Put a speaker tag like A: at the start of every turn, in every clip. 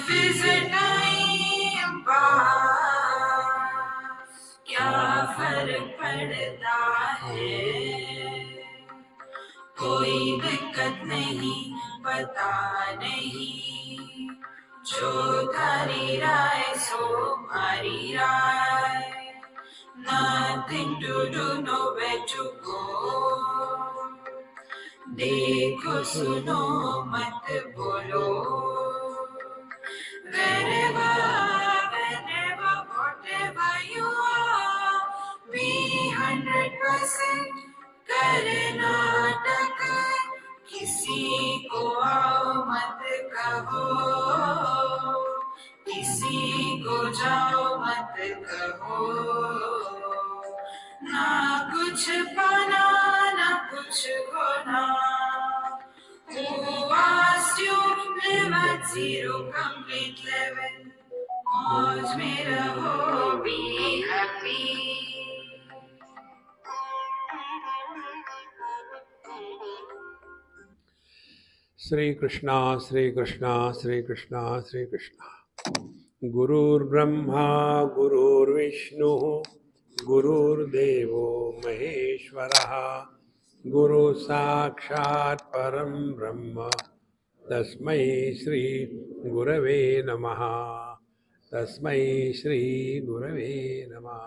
A: सिर्फ इस time pass क्या फर्क पड़ता है, कोई दिक्कत नहीं, पता नहीं, जो थारी राय सो मारी राय, nothing to do, nowhere to go, देखो सुनो मत बोलो, wherever, whenever, whatever you are, be 100% करना टक्कर, किसी को आओ मत कहो, किसी को जाओ मत कहो, ना कुछ पाना ना कुछ खोना, who asked you live at zero complete level, मौज में रहो, be happy.
B: श्री कृष्णा श्री कृष्णा श्री कृष्णा श्री कृष्णा। गुरुर्ब्रह्मा गुरुर्विष्णु गुरुर्देवो महेश्वरः, गुरु साक्षात् परं ब्रह्म तस्मै श्री गुरवे नमः, तस्मै श्री गुरवे नमः।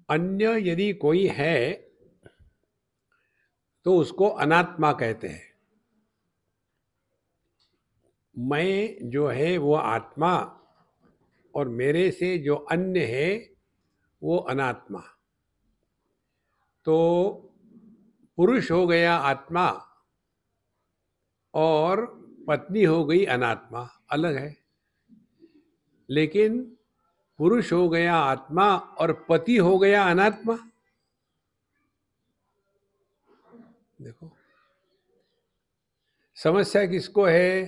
B: अन्य यदि कोई है तो उसको अनात्मा कहते हैं। मैं जो है वो आत्मा और मेरे से जो अन्य है वो अनात्मा। तो पुरुष हो गया आत्मा और पत्नी हो गई अनात्मा, अलग है। लेकिन पुरुष हो गया आत्मा और पति हो गया अनात्मा। देखो समस्या किसको है?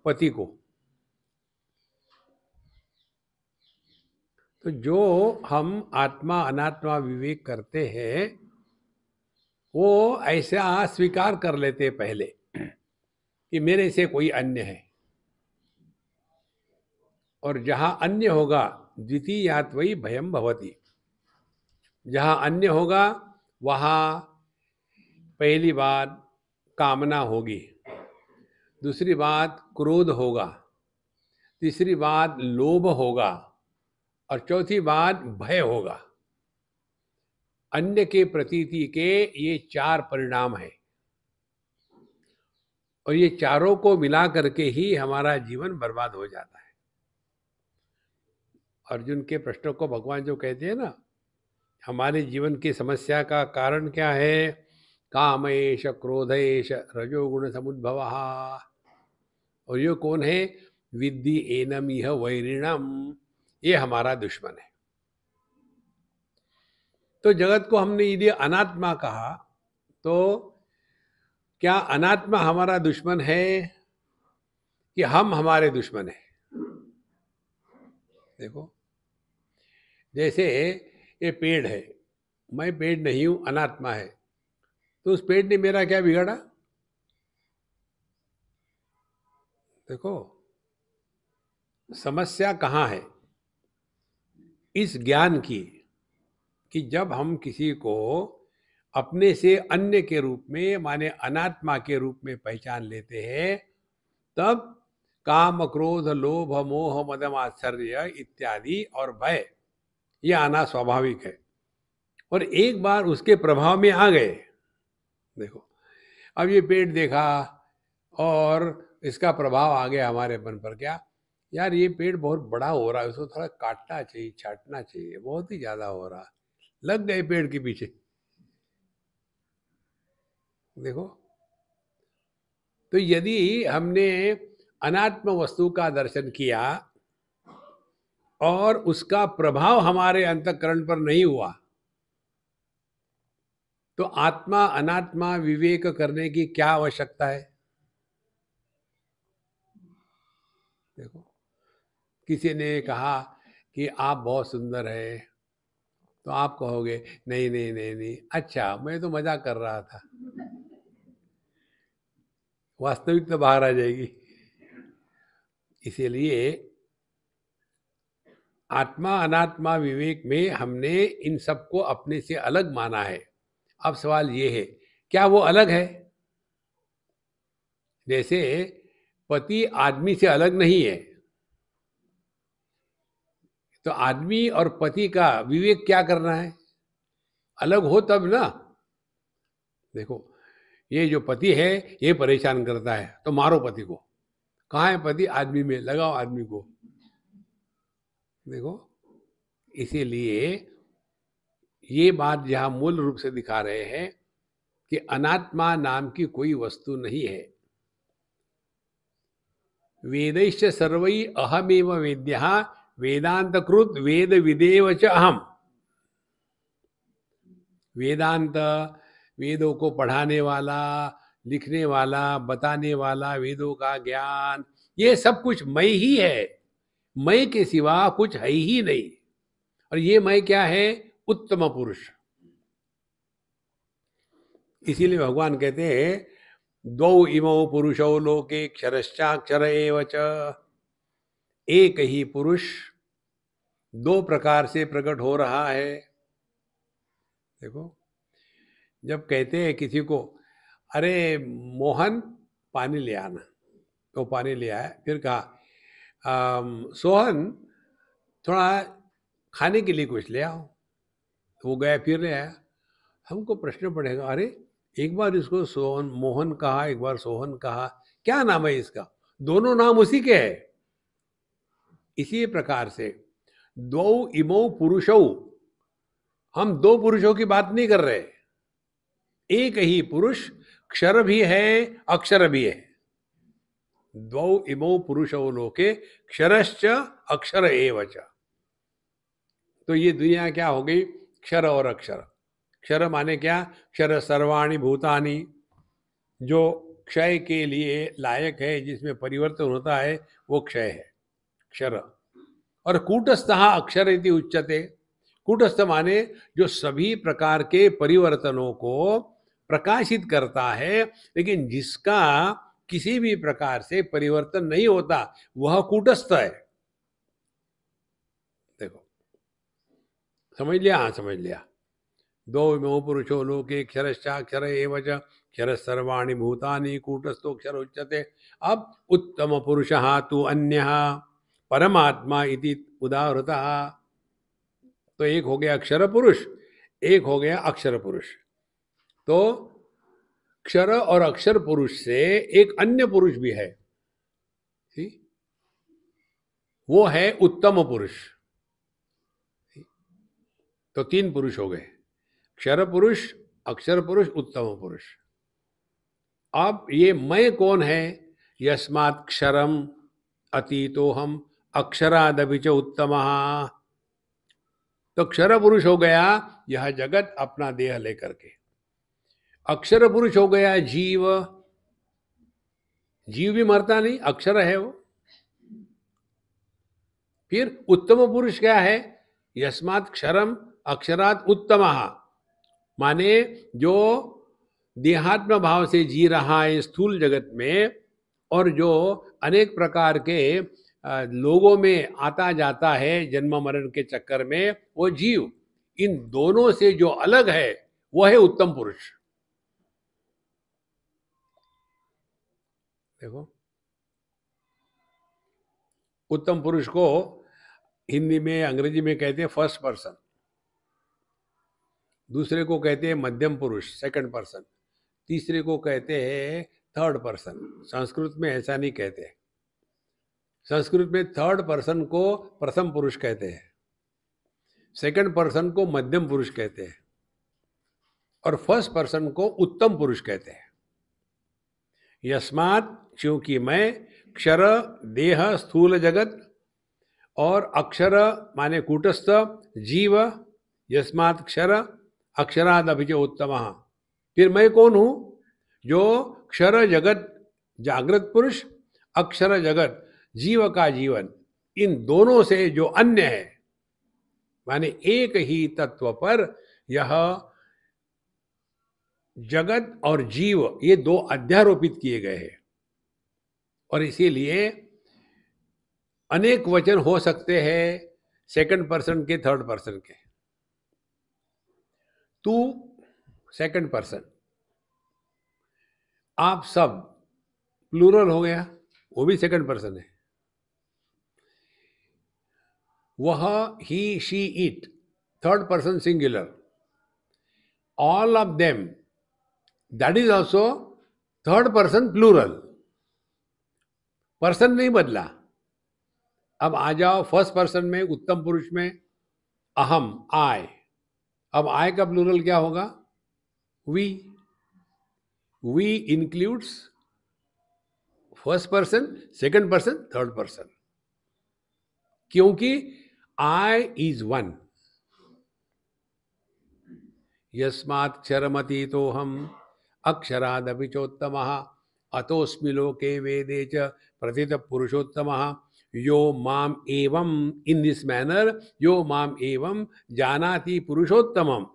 B: पति को। तो जो हम आत्मा अनात्मा विवेक करते हैं वो ऐसा स्वीकार कर लेते पहले कि मेरे से कोई अन्य है, और जहां अन्य होगा द्वितीयात्वयि भयम भवति। जहां अन्य होगा वहां पहली बात कामना होगी, दूसरी बात क्रोध होगा, तीसरी बात लोभ होगा, और चौथी बात भय होगा। अन्य के प्रतीति के ये चार परिणाम हैं, और ये चारों को मिला करके ही हमारा जीवन बर्बाद हो जाता है। अर्जुन के प्रश्नों को भगवान जो कहते हैं ना, हमारे जीवन की समस्या का कारण क्या है? कामेश क्रोधेश रजोगुण समुद्भवः। और ये कौन है? विद्धि एनम यह वैरिणम, ये हमारा दुश्मन है। तो जगत को हमने यदि अनात्मा कहा तो क्या अनात्मा हमारा दुश्मन है कि हम हमारे दुश्मन हैं? देखो जैसे ये पेड़ है, मैं पेड़ नहीं हूं, अनात्मा है, तो उस पेड़ ने मेरा क्या बिगाड़ा? देखो समस्या कहाँ है? इस ज्ञान की कि जब हम किसी को अपने से अन्य के रूप में माने अनात्मा के रूप में पहचान लेते हैं, तब काम क्रोध लोभ मोह मदम आश्चर्य इत्यादि और भय ये आना स्वाभाविक है। और एक बार उसके प्रभाव में आ गए, देखो अब ये पेड़ देखा और इसका प्रभाव आ गया हमारे मन पर, क्या यार ये पेड़ बहुत बड़ा हो रहा है, उसको थोड़ा काटना चाहिए, छाटना चाहिए, बहुत ही ज्यादा हो रहा, लग गए पेड़ के पीछे। देखो तो यदि हमने अनात्म वस्तु का दर्शन किया और उसका प्रभाव हमारे अंतःकरण पर नहीं हुआ, तो आत्मा अनात्मा विवेक करने की क्या आवश्यकता है? देखो किसी ने कहा कि आप बहुत सुंदर है, तो आप कहोगे नहीं नहीं नहीं नहीं, अच्छा मैं तो मजाक कर रहा था। वास्तविकता बाहर आ जाएगी। इसीलिए आत्मा अनात्मा विवेक में हमने इन सबको अपने से अलग माना है। अब सवाल ये है, क्या वो अलग है? जैसे पति आदमी से अलग नहीं है, तो आदमी और पति का विवेक क्या करना है? अलग हो तब ना। देखो, ये जो पति है ये परेशान करता है तो मारो पति को। कहाँ है पति? आदमी में, लगाओ आदमी को। देखो, इसीलिए ये बात जहाँ मूल रूप से दिखा रहे हैं कि अनात्मा नाम की कोई वस्तु नहीं है। वेदैश्च सर्वै अहमेव वेद्यः वेदांतकृत वेद विदेव च अहम। वेदांत, वेदों को पढ़ाने वाला, लिखने वाला, बताने वाला, वेदों का ज्ञान, ये सब कुछ मैं ही है। मैं के सिवा कुछ है ही नहीं। और ये मैं क्या है? उत्तम पुरुष। इसीलिए भगवान कहते हैं, द्वौ इमौ पुरुषौ लोके क्षरश्चाक्षर एव च। एक ही पुरुष दो प्रकार से प्रकट हो रहा है। देखो, जब कहते हैं किसी को, अरे मोहन पानी ले आना, तो पानी ले आया। फिर कहा, सोहन थोड़ा खाने के लिए कुछ ले आओ, तो वो गया फिर ले आया। हमको प्रश्न पड़ेगा, अरे एक बार इसको सोहन मोहन कहा, एक बार सोहन कहा, क्या नाम है इसका? दोनों नाम उसी के है। इसी प्रकार से द्वौ इमौ पुरुषौ, हम दो पुरुषों की बात नहीं कर रहे। एक ही पुरुष क्षर भी है अक्षर भी है। द्वौ इमौ पुरुषौ लोके क्षरश्च अक्षर एव च। तो ये दुनिया क्या हो गई? क्षर और अक्षर। क्षर माने क्या? क्षर सर्वाणि भूतानि, जो क्षय के लिए लायक है, जिसमें परिवर्तन होता है, वो क्षय है, क्षर। और कूटस्थः अक्षर इति उच्यते। कूटस्थ माने जो सभी प्रकार के परिवर्तनों को प्रकाशित करता है, लेकिन जिसका किसी भी प्रकार से परिवर्तन नहीं होता, वह कूटस्थ है। देखो, समझ लिया? हाँ, समझ लिया। दो इमौ पुरुषो लोके क्षरश्चाक्षर एव च क्षर सर्वाणि भूतानि कूटस्थो क्षर उच्यते। अब उत्तम पुरुषः तु अन्यः परमात्मा इति उदाहृतः। तो एक हो गया अक्षर पुरुष, एक हो गया अक्षर पुरुष। तो क्षर और अक्षर पुरुष से एक अन्य पुरुष भी है, वो है उत्तम पुरुष। तो तीन पुरुष हो गए, क्षर पुरुष, अक्षर पुरुष, उत्तम पुरुष। अब ये मैं कौन है? यस्मात् क्षरम अतीतो हम अक्षरादपि च उत्तमः। तो क्षर पुरुष हो गया यह जगत अपना देह लेकर के। अक्षर पुरुष हो गया जीव। जीव भी मरता नहीं, अक्षर है वो। फिर उत्तम पुरुष क्या है? यस्मात् क्षरम अक्षरात् उत्तमः, माने जो देहात्म भाव से जी रहा है स्थूल जगत में, और जो अनेक प्रकार के लोगों में आता जाता है जन्म मरण के चक्कर में, वो जीव। इन दोनों से जो अलग है वो है उत्तम पुरुष। देखो, उत्तम पुरुष को हिंदी में, अंग्रेजी में कहते हैं फर्स्ट पर्सन, दूसरे को कहते हैं मध्यम पुरुष, सेकंड पर्सन, तीसरे को कहते हैं थर्ड पर्सन। संस्कृत में ऐसा नहीं कहते। संस्कृत में थर्ड पर्सन को प्रथम पुरुष कहते हैं, सेकंड पर्सन को मध्यम पुरुष कहते हैं, और फर्स्ट पर्सन को उत्तम पुरुष कहते हैं। यस्मात्, क्योंकि मैं, क्षर देह स्थूल जगत, और अक्षर माने कूटस्थ जीव, यस्मात् क्षर अक्षराद अभिच उत्तमः। फिर मैं कौन हूं? जो क्षर जगत जागृत पुरुष, अक्षर जगत जीव का जीवन, इन दोनों से जो अन्य है, माने एक ही तत्व पर यह जगत और जीव, ये दो अध्यारोपित किए गए हैं। और इसीलिए अनेक वचन हो सकते हैं सेकंड पर्सन के, थर्ड पर्सन के। तू सेकंड पर्सन, आप सब प्लूरल हो गया, वो भी सेकंड पर्सन है। वह, he, she, it, third person singular, all of them, that is also third person plural. Person नहीं बदला। अब आ जाओ फर्स्ट पर्सन में, उत्तम पुरुष में, अहम, आई। अब आई का प्लूरल क्या होगा? We. We includes first person, second person, third person, क्योंकि आई इज वन। यस्मात् क्षरमतीतो हम अक्षरादपि चोत्तमः अतोऽस्मि लोके वेदे च प्रथित पुरुषोत्तमः यो माम एवं, इन दिस मैनर, यो माम एवं जानाति पुरुषोत्तमम।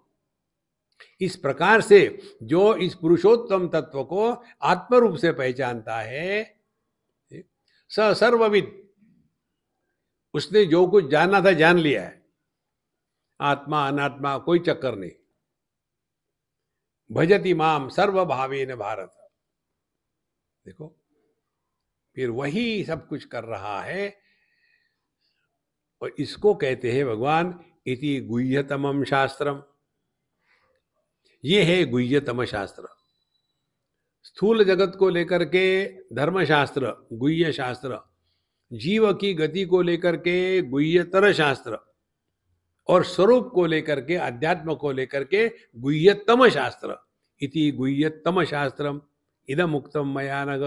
B: इस प्रकार से जो इस पुरुषोत्तम तत्व को आत्म रूप से पहचानता है, स सर्वविद, उसने जो कुछ जानना था जान लिया है। आत्मा अनात्मा कोई चक्कर नहीं। भजति माम सर्वभावेन भारत। देखो, फिर वही सब कुछ कर रहा है, और इसको कहते हैं भगवान इति गुह्यतमम शास्त्रम। ये है गुह्यतम शास्त्र। स्थूल जगत को लेकर के धर्मशास्त्र, गुह्य शास्त्र, जीव की गति को लेकर के गुह्यतर शास्त्र, और स्वरूप को लेकर के, अध्यात्म को लेकर के गुह्यतम शास्त्र। इति गुह्यतम शास्त्रम इदम उक्तम मया नघ।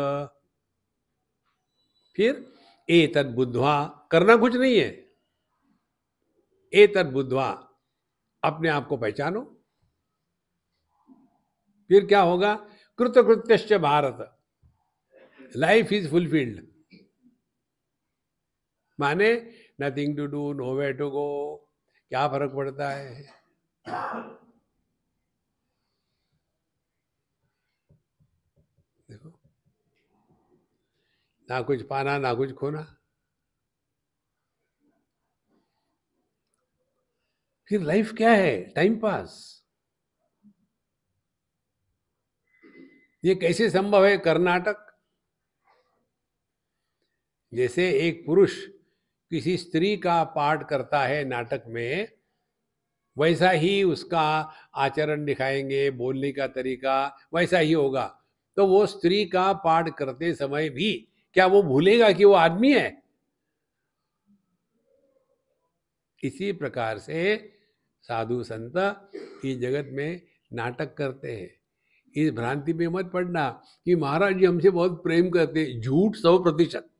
B: फिर एतद् बुद्ध्वा, करना कुछ नहीं है, एतद् बुद्ध्वा, अपने आप को पहचानो। फिर क्या होगा? कृतकृत्यश्च भारत, लाइफ इज फुलफिल्ड। माने nothing to do, nowhere to go, क्या फर्क पड़ता है? देखो, ना कुछ पाना ना कुछ खोना। फिर लाइफ क्या है? Time pass. ये कैसे संभव है? कर्नाटक, जैसे एक पुरुष किसी स्त्री का पाठ करता है नाटक में, वैसा ही उसका आचरण दिखाएंगे, बोलने का तरीका वैसा ही होगा। तो वो स्त्री का पाठ करते समय भी क्या वो भूलेगा कि वो आदमी है? इसी प्रकार से साधु संत इस जगत में नाटक करते हैं। इस भ्रांति में मत पड़ना कि महाराज जी हमसे बहुत प्रेम करते। झूठ 100%।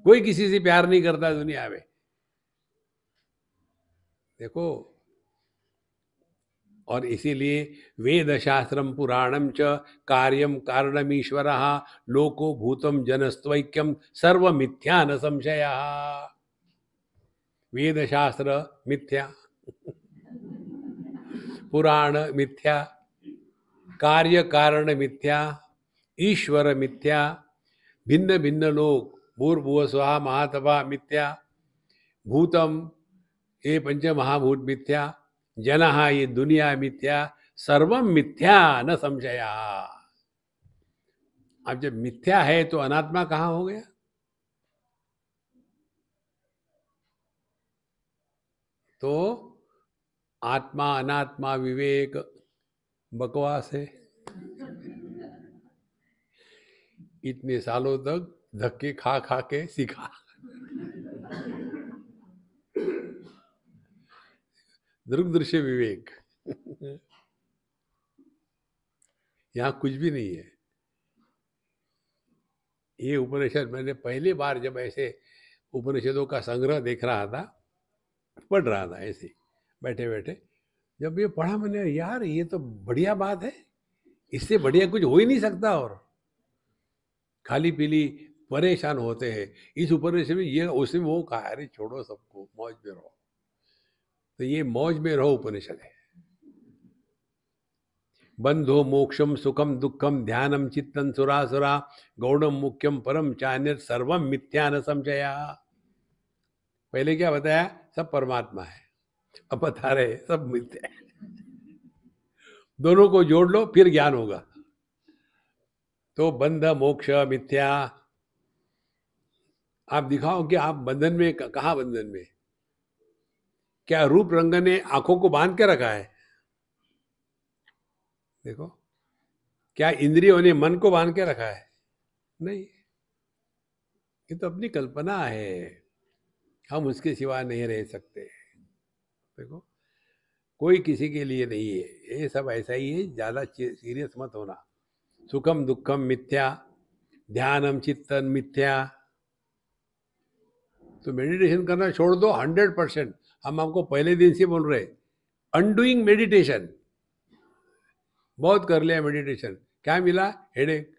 B: कोई किसी से प्यार नहीं करता दुनिया में। देखो, और इसीलिए वेद शास्त्रम पुराणम च कार्यम कारणमीश्वरः लोको भूतम जनस्त्वैक्यम सर्व मिथ्या न संशयः। वेद शास्त्र मिथ्या, पुराण मिथ्या, कार्य कारण मिथ्या, ईश्वर मिथ्या, भिन्न भिन्न लोक, भूर्भुव स्वः महातपः मिथ्या, भूतम ये पंच महाभूत मिथ्या, जनः ये दुनिया मिथ्या, सर्वम मिथ्या न संशया। अब जब मिथ्या है तो अनात्मा कहाँ हो गया? तो आत्मा अनात्मा विवेक बकवास है। इतने सालों तक धक्के खा खा के सीखा। दृग दृश्य विवेक यहां कुछ भी नहीं है। ये उपनिषद मैंने पहली बार जब ऐसे उपनिषदों का संग्रह देख रहा था, पढ़ रहा था ऐसे बैठे बैठे, जब ये पढ़ा मैंने, यार ये तो बढ़िया बात है, इससे बढ़िया कुछ हो ही नहीं सकता। और खाली पीली परेशान होते हैं इस उपनिषद में, ये उसमें वो कहा, अरे छोड़ो सबको, मौज में रहो। तो ये मौज में रहो उपनिषद है। बंधो मोक्षम सुखम दुखम ध्यानम चित्तन सुरासुरा गौणम मुख्यम परम चान्यत सर्वम मिथ्या न संशया। पहले क्या बताया? सब परमात्मा है। अब बता रहे सब मिथ्या है। दोनों को जोड़ लो फिर ज्ञान होगा। तो बंध मोक्ष मिथ्या। आप दिखाओ कि आप बंधन में, कहाँ बंधन में? क्या रूप रंग ने आंखों को बांध के रखा है? देखो, क्या इंद्रियों ने मन को बांध के रखा है? नहीं, ये तो अपनी कल्पना है। हम उसके सिवा नहीं रह सकते। देखो, कोई किसी के लिए नहीं है, ये सब ऐसा ही है। ज्यादा सीरियस मत होना। सुखम दुखम मिथ्या, ध्यानम चित्तन मिथ्या। तो मेडिटेशन करना छोड़ दो 100%। हम आपको पहले दिन से बोल रहे, अनडूइंग मेडिटेशन। बहुत कर लिया मेडिटेशन, क्या मिला? हेडेक।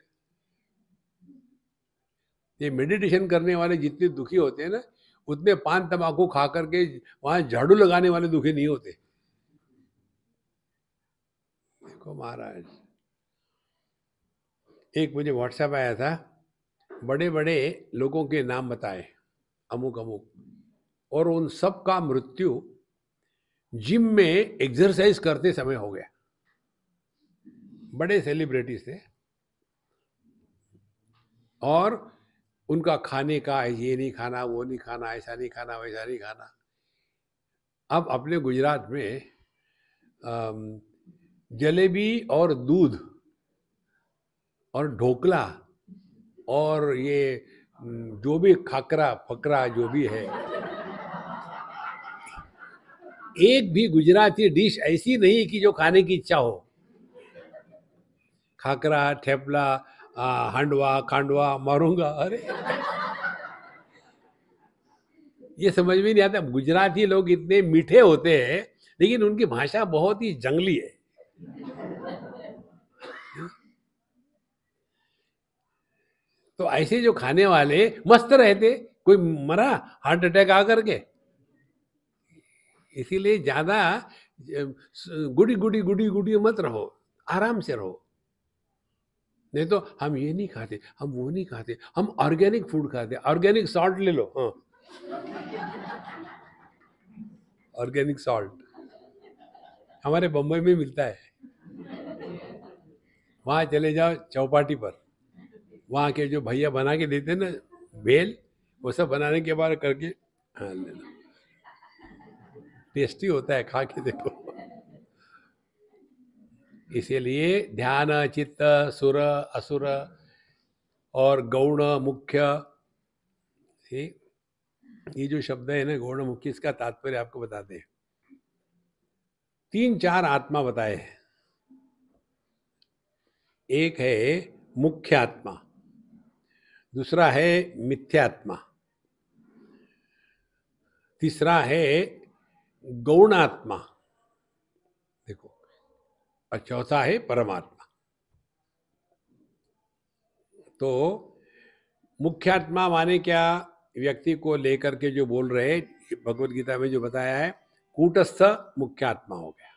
B: ये मेडिटेशन करने वाले जितने दुखी होते हैं ना, उतने पान तंबाकू खा करके वहां झाड़ू लगाने वाले दुखी नहीं होते। देखो महाराज, एक मुझे व्हाट्सएप आया था, बड़े बड़े लोगों के नाम बताए, अमुक अमुक, और उन सब का मृत्यु जिम में एक्सरसाइज करते समय हो गया। बड़े सेलिब्रिटीज थे, और उनका खाने का ये नहीं खाना, वो नहीं खाना, ऐसा नहीं खाना, वैसा नहीं खाना। अब अपने गुजरात में जलेबी और दूध और ढोकला और ये जो भी खाकरा फकरा जो भी है, एक भी गुजराती डिश ऐसी नहीं कि जो खाने की इच्छा हो। खाकरा, ठेपला, हांडवा, खांडवा मारूंगा। अरे ये समझ में नहीं आता। गुजराती लोग इतने मीठे होते हैं, लेकिन उनकी भाषा बहुत ही जंगली है। तो ऐसे जो खाने वाले मस्त रहते, कोई मरा हार्ट अटैक आकर के। इसीलिए ज्यादा गुड़ी गुड़ी गुड़ी गुड़ी मत रहो, आराम से रहो। नहीं तो हम ये नहीं खाते, हम वो नहीं खाते, हम ऑर्गेनिक फूड खाते। ऑर्गेनिक सॉल्ट ले लो। हाँ, ऑर्गेनिक सॉल्ट हमारे बम्बई में मिलता है। वहाँ चले जाओ चौपाटी पर, वहाँ के जो भैया बना के देते हैं ना भेल, वो सब बनाने के बाद करके, हाँ ले लो, टेस्टी होता है, खा के देखो। इसीलिए ध्यान चित्त सुर असुर और गौण मुख्य, ये जो शब्द है ना गौण मुख्य, इसका तात्पर्य आपको बताते हैं। 3-4 आत्मा बताए हैं। एक है मुख्य आत्मा, दूसरा है मिथ्यात्मा, तीसरा है गौण आत्मा, देखो, और चौथा है परमात्मा। तो मुख्यात्मा माने क्या? व्यक्ति को लेकर के जो बोल रहे हैं, भगवत गीता में जो बताया है, कूटस्थ मुख्यात्मा हो गया।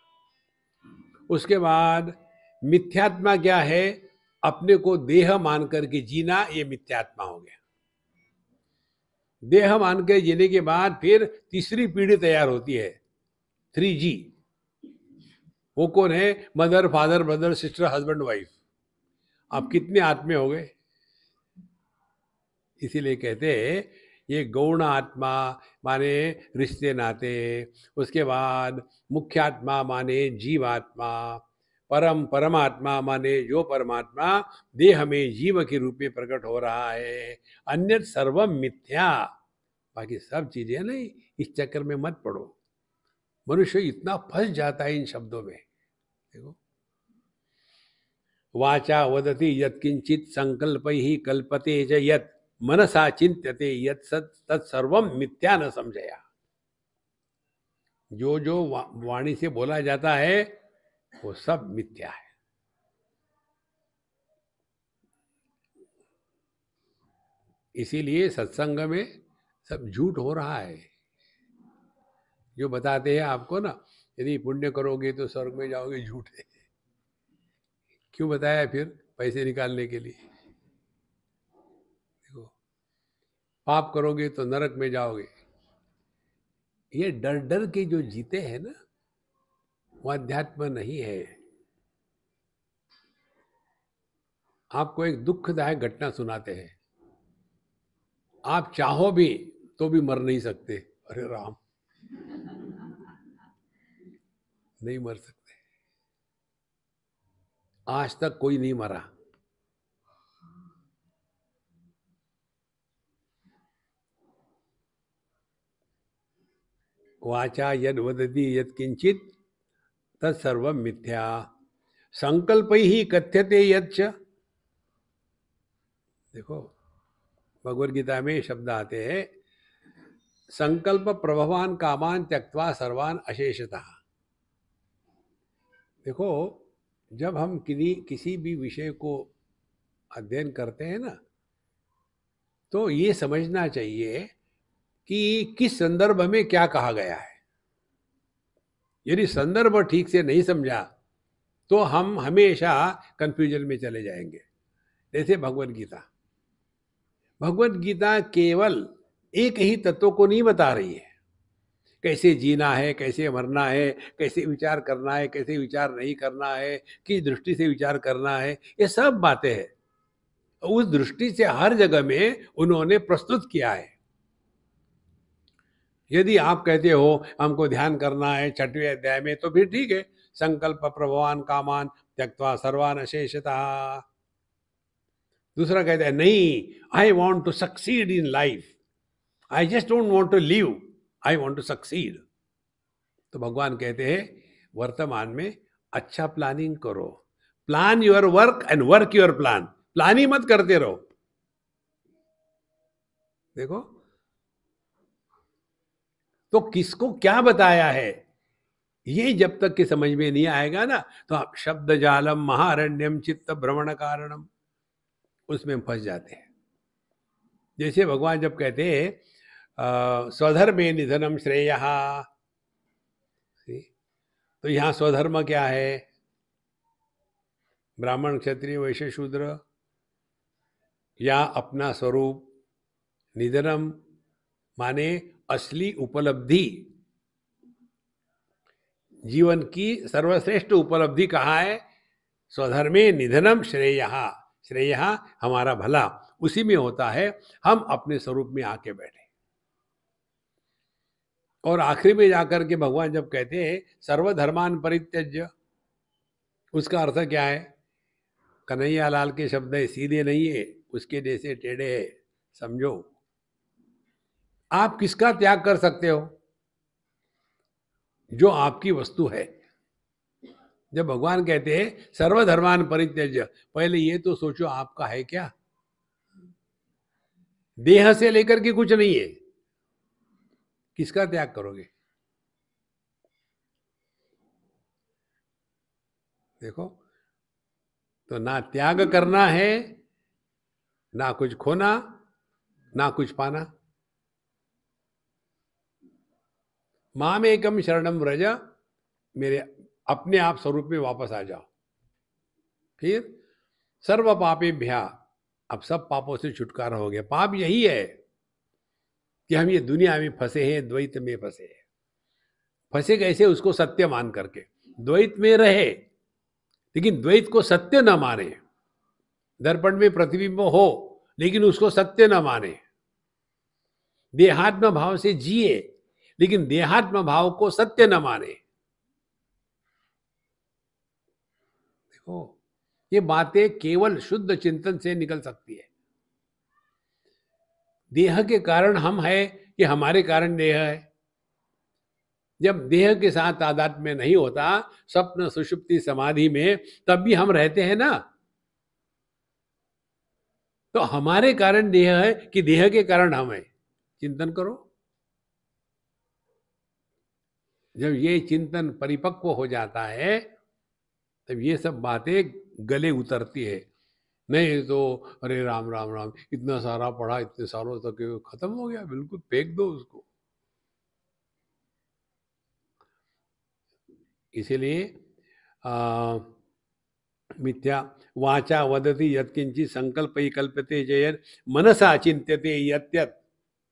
B: उसके बाद मिथ्यात्मा क्या है? अपने को देह मान करके जीना, ये मिथ्यात्मा हो गया। देह मान के जीने के बाद फिर तीसरी पीढ़ी तैयार होती है, 3G। वो कौन है? Mother, father, brother, sister, husband, wife. आप कितने आत्मे हो गए? इसीलिए कहते हैं ये गौण आत्मा माने रिश्ते नाते, उसके बाद मुख्य आत्मा माने जीवात्मा, परमात्मा माने जो परमात्मा देह में जीव के रूप में प्रकट हो रहा है। अन्य सर्वम मिथ्या। बाकी सब चीजें नहीं, इस चक्कर में मत पड़ो। मनुष्य इतना फंस जाता है इन शब्दों में। देखो, वाचा वदति यत्किंचित संकल्पैः कल्पते च यत् मनसा चिंत्यते यत् सत् तत्सर्वम मिथ्या न समझया। जो जो वाणी से बोला जाता है वो सब मिथ्या है। इसीलिए सत्संग में सब झूठ हो रहा है। जो बताते हैं आपको ना, यदि पुण्य करोगे तो स्वर्ग में जाओगे, झूठ है। क्यों बताया फिर? पैसे निकालने के लिए। देखो, पाप करोगे तो नरक में जाओगे। ये डर डर के जो जीते हैं ना, वो अध्यात्म नहीं है। आपको एक दुखदायक घटना सुनाते हैं। आप चाहो भी तो भी मर नहीं सकते। अरे राम, नहीं मर सकते। आज तक कोई नहीं मरा। वाचा यद वदति यद किंचित तत्सर्वम मिथ्या, संकल्प ही कथ्यते यच्च। देखो, भगवद गीता में शब्द आते हैं, संकल्प प्रभवान कामान त्यक्त्वा सर्वान अशेषतः। देखो, जब हम किसी भी विषय को अध्ययन करते हैं ना, तो ये समझना चाहिए कि किस संदर्भ में क्या कहा गया है। यदि संदर्भ ठीक से नहीं समझा तो हम हमेशा कंफ्यूजन में चले जाएंगे। जैसे भगवत गीता केवल एक ही तत्व को नहीं बता रही है। कैसे जीना है, कैसे मरना है, कैसे विचार करना है, कैसे विचार नहीं करना है, किस दृष्टि से विचार करना है, ये सब बातें हैं। उस दृष्टि से हर जगह में उन्होंने प्रस्तुत किया है। यदि आप कहते हो हमको ध्यान करना है 6वें अध्याय में, तो फिर ठीक है, संकल्प प्रभवान कामान त्यक्त्वा सर्वान अशेषतः। दूसरा कहता है नहीं, I want to succeed in life, I just don't want to live, I want to succeed. तो भगवान कहते हैं वर्तमान में अच्छा प्लानिंग करो, plan your work and work your plan. Plan ही मत करते रहो। देखो, तो किसको क्या बताया है, ये जब तक के समझ में नहीं आएगा ना, तो आप शब्द जालम महारण्यम चित्त भ्रमण कारणम, उसमें फंस जाते हैं। जैसे भगवान जब कहते हैं स्वधर्मे निधनम श्रेयः, तो यहाँ स्वधर्म क्या है? ब्राह्मण क्षत्रिय वैश्य शूद्र, या अपना स्वरूप। निधनम माने असली उपलब्धि, जीवन की सर्वश्रेष्ठ उपलब्धि कहाँ है? स्वधर्मे निधनम श्रेयः, श्रेयः हमारा भला उसी में होता है, हम अपने स्वरूप में आके बैठे। और आखिरी में जाकर के भगवान जब कहते हैं सर्वधर्मान परित्यज्य, उसका अर्थ क्या है? कन्हैया लाल के शब्द है, सीधे नहीं है, उसके जैसे टेढ़े है, समझो। आप किसका त्याग कर सकते हो? जो आपकी वस्तु है। जब भगवान कहते हैं सर्वधर्मान परित्यज्य, पहले ये तो सोचो आपका है क्या? देह से लेकर के कुछ नहीं है, किसका त्याग करोगे? देखो, तो ना त्याग करना है, ना कुछ खोना, ना कुछ पाना। माम एकम शरणम व्रज, मेरे अपने आप स्वरूप में वापस आ जाओ। फिर सर्व पापेभ्या, अब सब पापों से छुटकारा हो गया। पाप यही है कि हम ये दुनिया में फंसे हैं, द्वैत में फंसे हैं। फंसे कैसे? उसको सत्य मान करके द्वैत में रहे, लेकिन द्वैत को सत्य न माने। दर्पण में प्रतिबिंब हो, लेकिन उसको सत्य न माने। देहात्म भाव से जिए, लेकिन देहात्म भाव को सत्य न माने। देखो, ये बातें केवल शुद्ध चिंतन से निकल सकती है। देह के कारण हम है कि हमारे कारण देह है? जब देह के साथ तादात्म्य में नहीं होता, स्वप्न सुषुप्ति समाधि में, तब भी हम रहते हैं ना। तो हमारे कारण देह है कि देह के कारण हम है? चिंतन करो। जब ये चिंतन परिपक्व हो जाता है, तब ये सब बातें गले उतरती है। नहीं तो अरे राम राम राम, इतना सारा पढ़ा, इतने सालों तक ये खत्म हो गया, बिल्कुल फेंक दो उसको। इसीलिए मिथ्या वाचा वदति यत्किंचित संकल्पै कल्पते चेत् मनसा चिंत्यते यत्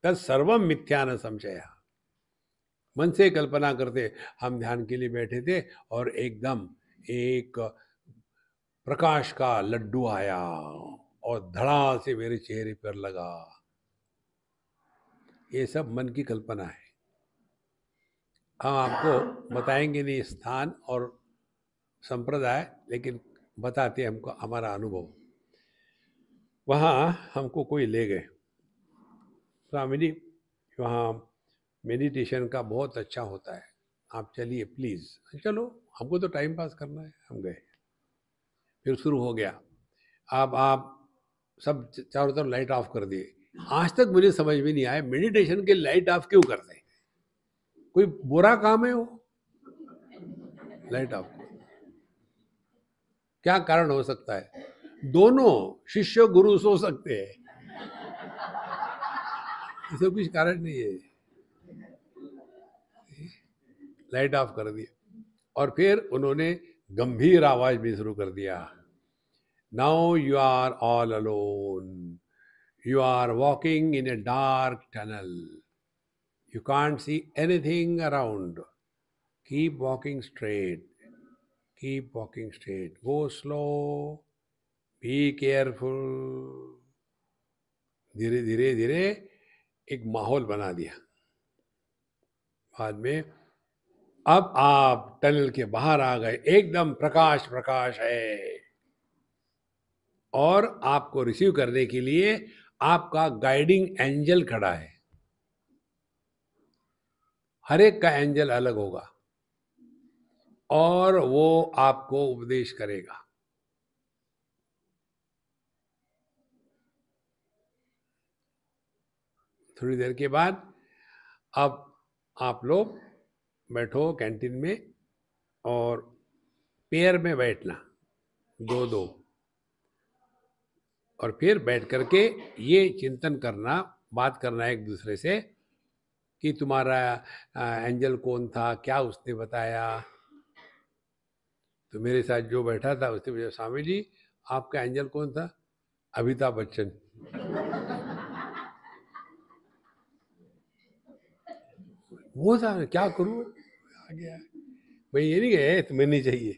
B: तत्सर्वं मिथ्या न संशय। मन से कल्पना करते, हम ध्यान के लिए बैठे थे और एकदम एक प्रकाश का लड्डू आया और धड़ा से मेरे चेहरे पर लगा। ये सब मन की कल्पना है। हम आपको बताएंगे नहीं स्थान और संप्रदाय, लेकिन बताते हमको हमारा अनुभव। वहाँ हमको कोई ले गए, स्वामी जी वहाँ मेडिटेशन का बहुत अच्छा होता है, आप चलिए प्लीज़। चलो, हमको तो टाइम पास करना है, हम गए। फिर शुरू हो गया। अब आप सब चारों तरफ लाइट ऑफ कर दिए। आज तक मुझे समझ में नहीं आया मेडिटेशन के लाइट ऑफ क्यों करते हैं। कोई बुरा काम है वो लाइट ऑफ? क्या कारण हो सकता है? दोनों शिष्य गुरु सो सकते हैं, इसे कुछ कारण नहीं है। लाइट ऑफ कर दिया और फिर उन्होंने गंभीर आवाज में शुरू कर दिया, now you are all alone, you are walking in a dark tunnel, you can't see anything around, keep walking straight, keep walking straight, go slow, be careful. धीरे धीरे धीरे एक माहौल बना दिया। बाद में अब आप टनल के बाहर आ गए, एकदम प्रकाश प्रकाश है और आपको रिसीव करने के लिए आपका गाइडिंग एंजल खड़ा है। हर एक का एंजल अलग होगा और वो आपको उपदेश करेगा। थोड़ी देर के बाद अब आप लोग बैठो कैंटीन में और पेयर में बैठना, दो दो, और फिर बैठ करके ये चिंतन करना, बात करना एक दूसरे से कि तुम्हारा एंजल कौन था, क्या उसने बताया। तो मेरे साथ जो बैठा था उसने मुझे, स्वामी जी आपका एंजल कौन था? अमिताभ बच्चन। वो था, क्या करूं, आ गया भाई, ये नहीं गए तुम्हें नहीं चाहिए,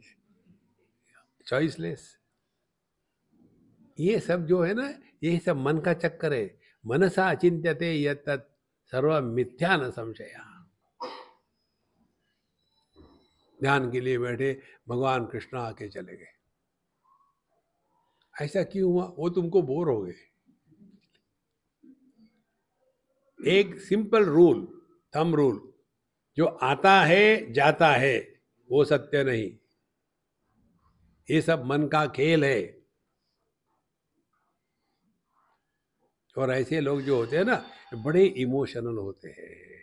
B: चॉइसलेस। ये सब जो है ना, ये सब मन का चक्कर है। मनसा अचिंत्यते यत् तत् सर्वं मिथ्या न संशय। ध्यान के लिए बैठे, भगवान कृष्ण आके चले गए। ऐसा क्यों हुआ? वो तुमको बोर हो गए। एक सिंपल रूल, थंब रूल, जो आता है जाता है वो सत्य नहीं, ये सब मन का खेल है। और ऐसे लोग जो होते हैं ना, बड़े इमोशनल होते हैं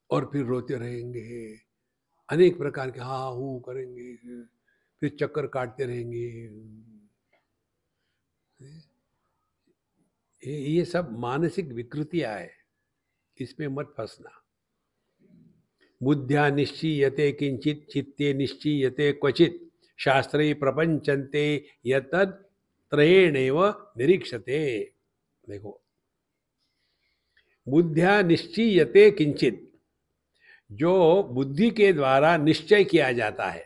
B: और फिर रोते रहेंगे, अनेक प्रकार के हाँ हूँ करेंगे, फिर चक्कर काटते रहेंगे। ये सब मानसिक विकृतियां है, इसमें मत फंसना। बुद्ध्या निश्चीयते किंचित चित्ते निश्चीयते क्वचित शास्त्रे प्रपंचन्ते यतद त्रयेणैव निरीक्षते। देखो, बुद्ध्या निश्चीयते किंचित, जो बुद्धि के द्वारा निश्चय किया जाता है।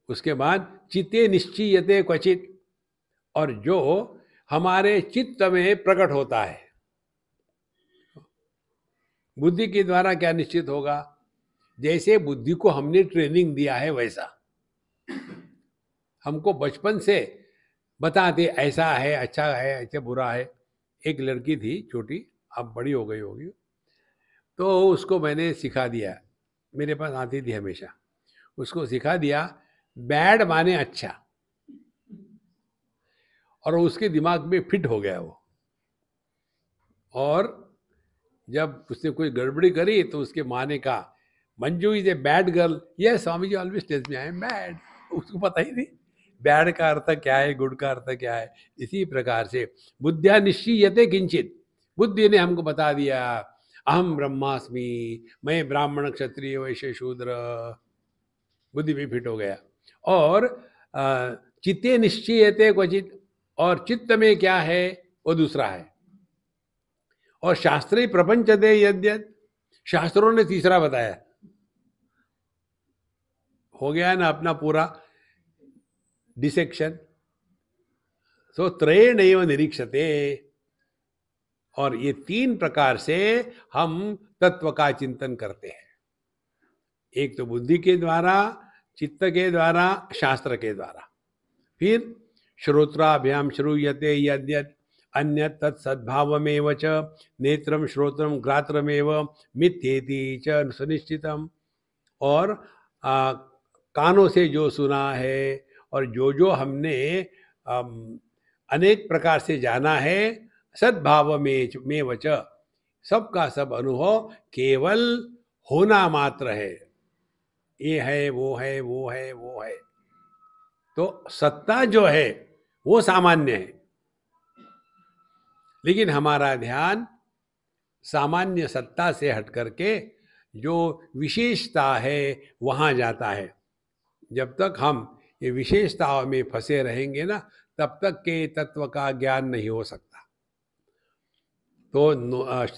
B: उसके बाद चित्ते निश्चीयते क्वचित, और जो हमारे चित्त में प्रकट होता है। बुद्धि के द्वारा क्या निश्चित होगा? जैसे बुद्धि को हमने ट्रेनिंग दिया है वैसा। हमको बचपन से बताते ऐसा है, अच्छा है, अच्छा बुरा है। एक लड़की थी छोटी, अब बड़ी हो गई होगी, तो उसको मैंने सिखा दिया, मेरे पास आती थी हमेशा, उसको सिखा दिया बैड माने अच्छा, और उसके दिमाग में फिट हो गया वो। और जब उसने कोई गड़बड़ी करी तो उसके माँ ने कहा, Manju is a bad girl. Yes Swami ji always tells me I am bad. उसको पता ही नहीं बैड का अर्थ क्या है, गुड का अर्थ क्या है। इसी प्रकार से बुद्धिया निश्चीयते किंचित, बुद्धि ने हमको बता दिया अहम ब्रह्मास्मि, मैं ब्राह्मण क्षत्रिय वैश्य शूद्र, बुद्धि भी फिट हो गया। और चित्ते निश्चयते क्वचित, और चित्त में क्या है वो दूसरा है। और शास्त्रे प्रपंचते यद्यत, शास्त्रों ने तीसरा बताया। हो गया ना अपना पूरा डिसेक्शन। सो त्रयेणैव निरीक्षते, और ये तीन प्रकार से हम तत्व का चिंतन करते हैं। एक तो बुद्धि के द्वारा, चित्त के द्वारा, शास्त्र के द्वारा। फिर श्रोत्राभ्याम श्रूयते यद्यत् अन्यत् तत् सद्भावमेव च नेत्रम श्रोत्रम ग्रात्रमेव मिथ्येति च सुनिश्चितम, और कानों से जो सुना है और जो जो हमने अनेक प्रकार से जाना है, सद्भाव में वच, सबका सब अनुभव केवल होना मात्र है। ये है, वो है, वो है, वो है। तो सत्ता जो है वो सामान्य है, लेकिन हमारा ध्यान सामान्य सत्ता से हट करके जो विशेषता है वहां जाता है। जब तक हम ये विशेषताओं में फंसे रहेंगे ना, तब तक के तत्व का ज्ञान नहीं हो सकता। तो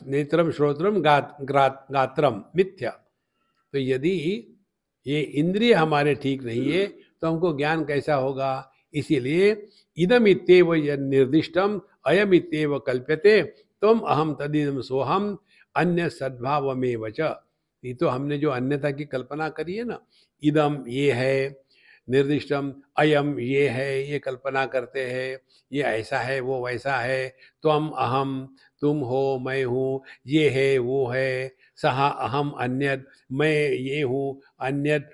B: नेत्रम श्रोत्रम गात्रम मिथ्या। तो यदि ये इंद्रिय हमारे ठीक नहीं है तो हमको ज्ञान कैसा होगा? इसीलिए इदम इत्येव निर्दिष्टम अयम इत्येव कल्प्यते तम अहम तदिदम सोहम अन्य सद्भाव में वच। ये तो हमने जो अन्यता की कल्पना करी है ना, इदम ये है, निर्दिष्टम अयम ये है, ये कल्पना करते हैं, ये ऐसा है, वो वैसा है, त्वम अहम तुम हो, मैं हूँ, ये है, वो है, सहा अहम अन्यद, मैं ये हूँ, अन्यद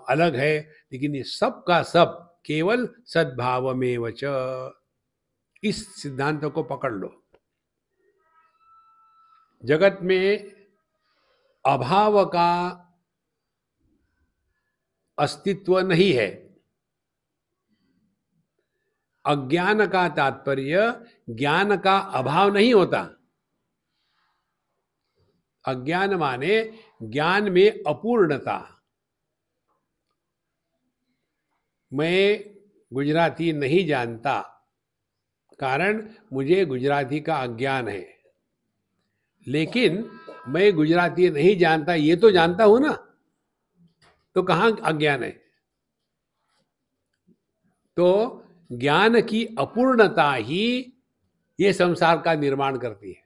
B: अलग है, लेकिन ये सब का सब केवल सद्भाव में वच। इस सिद्धांत को पकड़ लो। जगत में अभाव का अस्तित्व नहीं है। अज्ञान का तात्पर्य ज्ञान का अभाव नहीं होता। अज्ञान माने ज्ञान में अपूर्णता। मैं गुजराती नहीं जानता, कारण मुझे गुजराती का अज्ञान है, लेकिन मैं गुजराती नहीं जानता ये तो जानता हूं ना, तो कहाँ अज्ञान है? तो ज्ञान की अपूर्णता ही ये संसार का निर्माण करती है।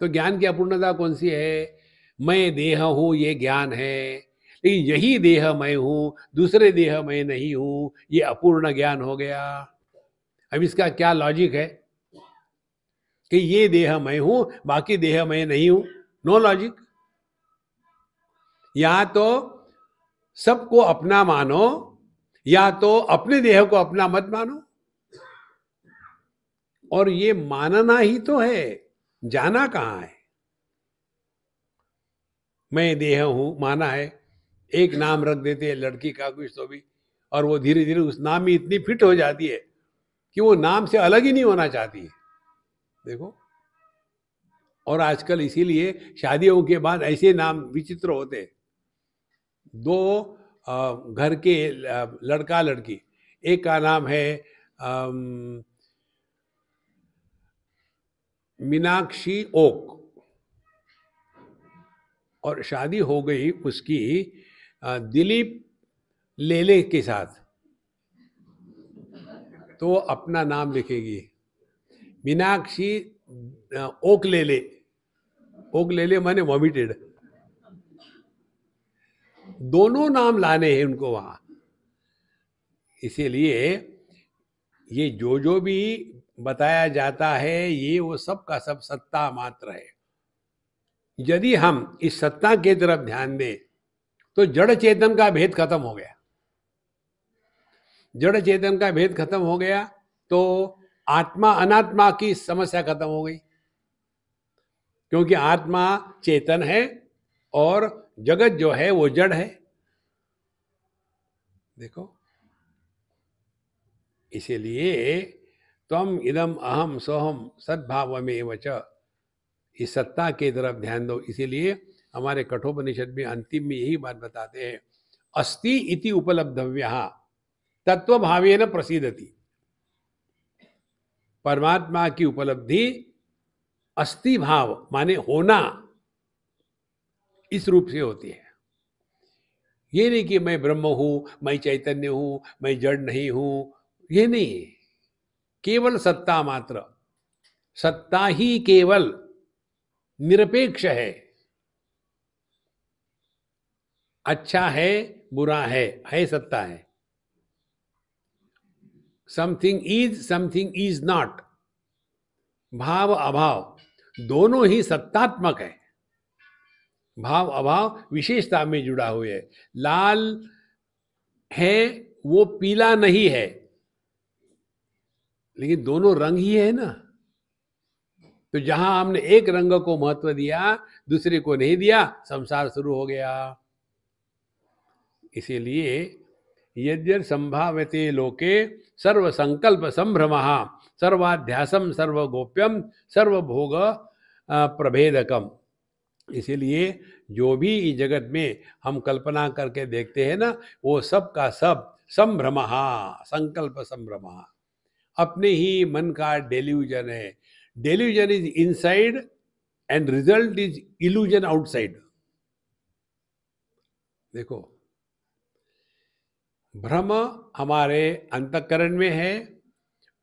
B: तो ज्ञान की अपूर्णता कौन सी है? मैं देह हूं, ये ज्ञान है, लेकिन यही देह मैं हूं, दूसरे देह मैं नहीं हूं, ये अपूर्ण ज्ञान हो गया। अब इसका क्या लॉजिक है कि ये देह मैं हूं, बाकी देह मैं नहीं हूं? No logic. या तो सबको अपना मानो, या तो अपने देह को अपना मत मानो। और ये मानना ही तो है, जाना कहाँ है? मैं देह हूं माना है, एक नाम रख देते हैं लड़की का कुछ तो भी, और वो धीरे धीरे उस नाम में इतनी फिट हो जाती है कि वो नाम से अलग ही नहीं होना चाहती है। देखो, और आजकल इसीलिए शादियों के बाद ऐसे नाम विचित्र होते हैं। दो घर के लड़का लड़की, एक का नाम है मीनाक्षी ओक, और शादी हो गई उसकी दिलीप लेले के साथ, तो अपना नाम लिखेगी मीनाक्षी ओक लेले। ओक लेले माने वॉमिटेड। दोनों नाम लाने हैं उनको वहां। इसीलिए ये जो भी बताया जाता है ये वो सब का सब सत्ता मात्र है। यदि हम इस सत्ता की तरफ ध्यान दें तो जड़ चेतन का भेद खत्म हो गया। जड़ चेतन का भेद खत्म हो गया तो आत्मा अनात्मा की समस्या खत्म हो गई, क्योंकि आत्मा चेतन है और जगत जो है वो जड़ है। देखो, इसीलिए त्वम इदम अहम सोहम सद्भावमेव च, इस सत्ता के तरफ ध्यान दो। इसीलिए हमारे कठोपनिषद में अंतिम में यही बात बताते हैं, अस्ति इति उपलब्धव्यः तत्वभावेन प्रसीदति। परमात्मा की उपलब्धि अस्ति भाव माने होना इस रूप से होती है। ये नहीं कि मैं ब्रह्म हूं, मैं चैतन्य हूं, मैं जड़ नहीं हूं, ये नहीं। केवल सत्ता मात्र, सत्ता ही केवल निरपेक्ष है। अच्छा है, बुरा है सत्ता है। समथिंग इज नॉट, भाव अभाव दोनों ही सत्तात्मक है। भाव अभाव विशेषता में जुड़ा हुआ है। लाल है वो पीला नहीं है, लेकिन दोनों रंग ही है ना। तो जहां हमने एक रंग को महत्व दिया, दूसरे को नहीं दिया, संसार शुरू हो गया। इसीलिए यद्यर् संभाव्यते लोके सर्व संकल्प संभ्रमः सर्वाध्यासम सर्वगोप्यम सर्वभोग प्रभेदकम। इसीलिए जो भी इस जगत में हम कल्पना करके देखते हैं ना, वो सब का सब संभ्रमः, संकल्प संभ्रमः, अपने ही मन का डेल्यूजन है। Delusion is inside and result is illusion outside. देखो, भ्रम हमारे अंतःकरण में है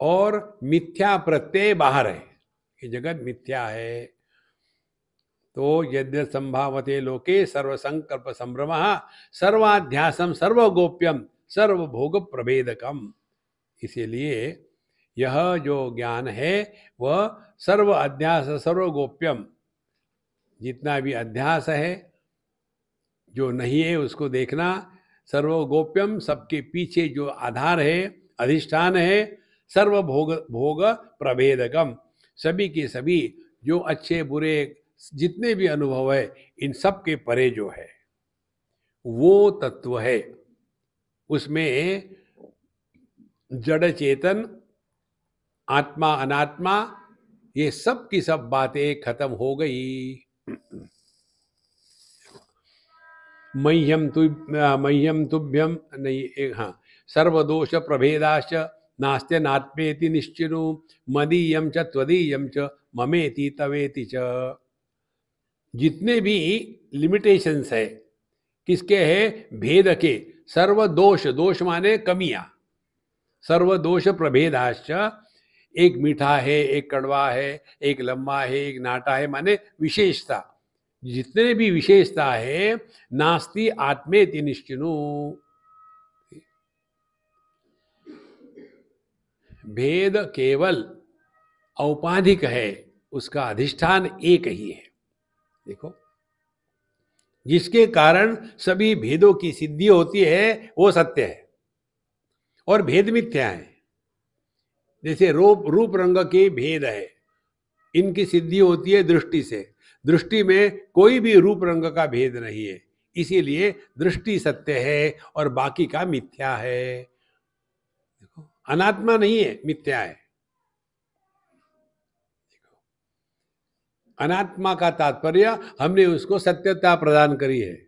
B: और मिथ्या प्रत्यय बाहर है। ये जगत मिथ्या है। तो यद्य संभावते लोके सर्व संकल्प संभ्रमः सर्वाध्यासम सर्वगोप्यम सर्वभोग प्रभेदकम। इसीलिए यह जो ज्ञान है वह सर्व अध्यास सर्वगोप्यम, जितना भी अध्यास है जो नहीं है उसको देखना, सर्वगोप्यम सबके पीछे जो आधार है, अधिष्ठान है, सर्वभोग भोग प्रभेदकम, सभी के सभी जो अच्छे बुरे जितने भी अनुभव है इन सब के परे जो है वो तत्व है। उसमें जड़ चेतन, आत्मा अनात्मा, ये सब की सब बातें खत्म हो गई। मह्यम तुभ्यम नहीं, हाँ, सर्वदोष प्रभेदाश्च नास्त्य नात्मेति निश्चिनु मदीयम च त्वदीयम च ममेति तवेति च। जितने भी लिमिटेशंस है किसके है? भेद के। सर्वदोष, दोष माने कमियां, सर्वदोष प्रभेदाश्च, एक मीठा है, एक कड़वा है, एक लंबा है, एक नाटा है, माने विशेषता। जितने भी विशेषता है नास्ति आत्मेति निश्चिनु, भेद केवल औपाधिक है, उसका अधिष्ठान एक ही है। देखो, जिसके कारण सभी भेदों की सिद्धि होती है वो सत्य है और भेद मिथ्या है। जैसे रूप रंग के भेद है, इनकी सिद्धि होती है दृष्टि से। दृष्टि में कोई भी रूप रंग का भेद नहीं है, इसीलिए दृष्टि सत्य है और बाकी का मिथ्या है। देखो, अनात्मा नहीं है, मिथ्या है। अनात्मा का तात्पर्य हमने उसको सत्यता प्रदान करी है।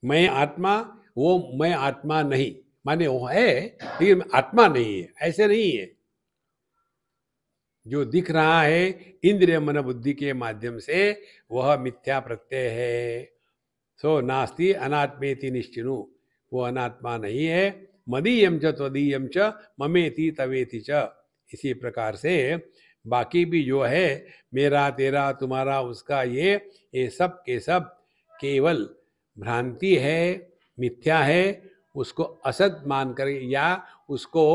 B: मैं आत्मा, वो मैं आत्मा नहीं, माने वो है लेकिन आत्मा नहीं है, ऐसे नहीं है। जो दिख रहा है इंद्रिय मन बुद्धि के माध्यम से वह मिथ्या प्रत्यय है। सो नास्ति अनात्मेति निश्चिनु, वो अनात्मा नहीं है। मदीयम च त्वदीयम च ममेति तवेति च। इसी प्रकार से बाकी भी जो है मेरा तेरा तुम्हारा उसका, ये सब के सब केवल भ्रांति है, मिथ्या है। उसको असत मान कर या उसको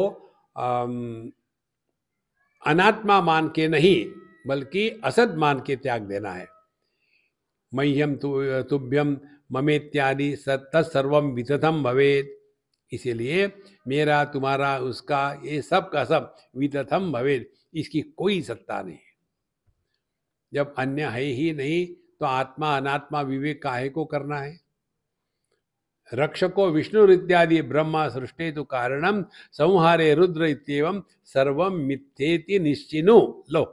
B: अनात्मा मान के नहीं बल्कि असत मान के त्याग देना है। मह्यम तुभ्यम ममेत्यादि तत्सर्वम वितथम भवेत्। इसीलिए मेरा तुम्हारा उसका ये सब का सब वितथम भवेत्, इसकी कोई सत्ता नहीं। जब अन्य है ही नहीं तो आत्मा अनात्मा विवेक काहे को करना है? रक्षको विष्णु इत्यादि ब्रह्मा सृष्टि तो कारणम संहारे रुद्र इत्येवं सर्वम मिथ्येति निश्चिनु। लो,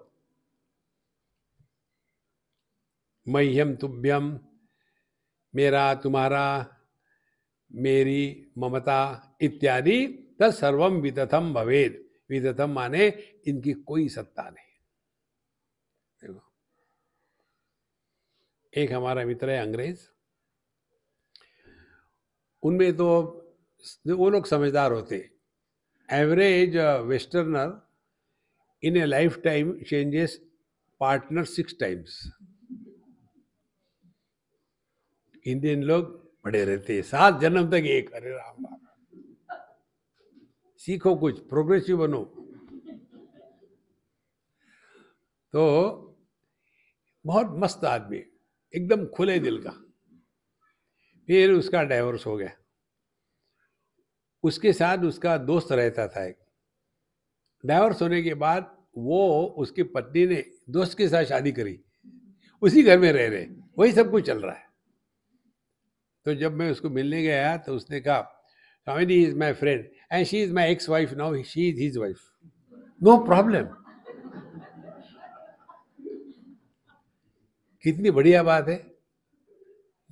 B: मह्यम तुभ्यम, मेरा, तुम्हारा, मेरी, ममता इत्यादि तत्सर्वम वितथम भवेद। वितथम माने इनकी कोई सत्ता नहीं। देखो, एक हमारा मित्र है अंग्रेज, उनमें तो वो लोग समझदार होते। एवरेज वेस्टर्नर इन ए life time changes partner 6 times. Indian लोग बड़े रहते हैं, 7 जन्म तक एक। अरे राम राम, सीखो कुछ, प्रोग्रेसिव बनो। तो बहुत मस्त आदमी, एकदम खुले दिल का। फिर उसका डाइवोर्स हो गया। उसके साथ उसका दोस्त रहता था एक। डाइवोर्स होने के बाद वो, उसकी पत्नी ने दोस्त के साथ शादी करी, उसी घर में रह रहे, वही सब कुछ चल रहा है। तो जब मैं उसको मिलने गया तो उसने कहा, Swami is my friend and she is my ex wife, now she is his wife, no problem. कितनी बढ़िया बात है,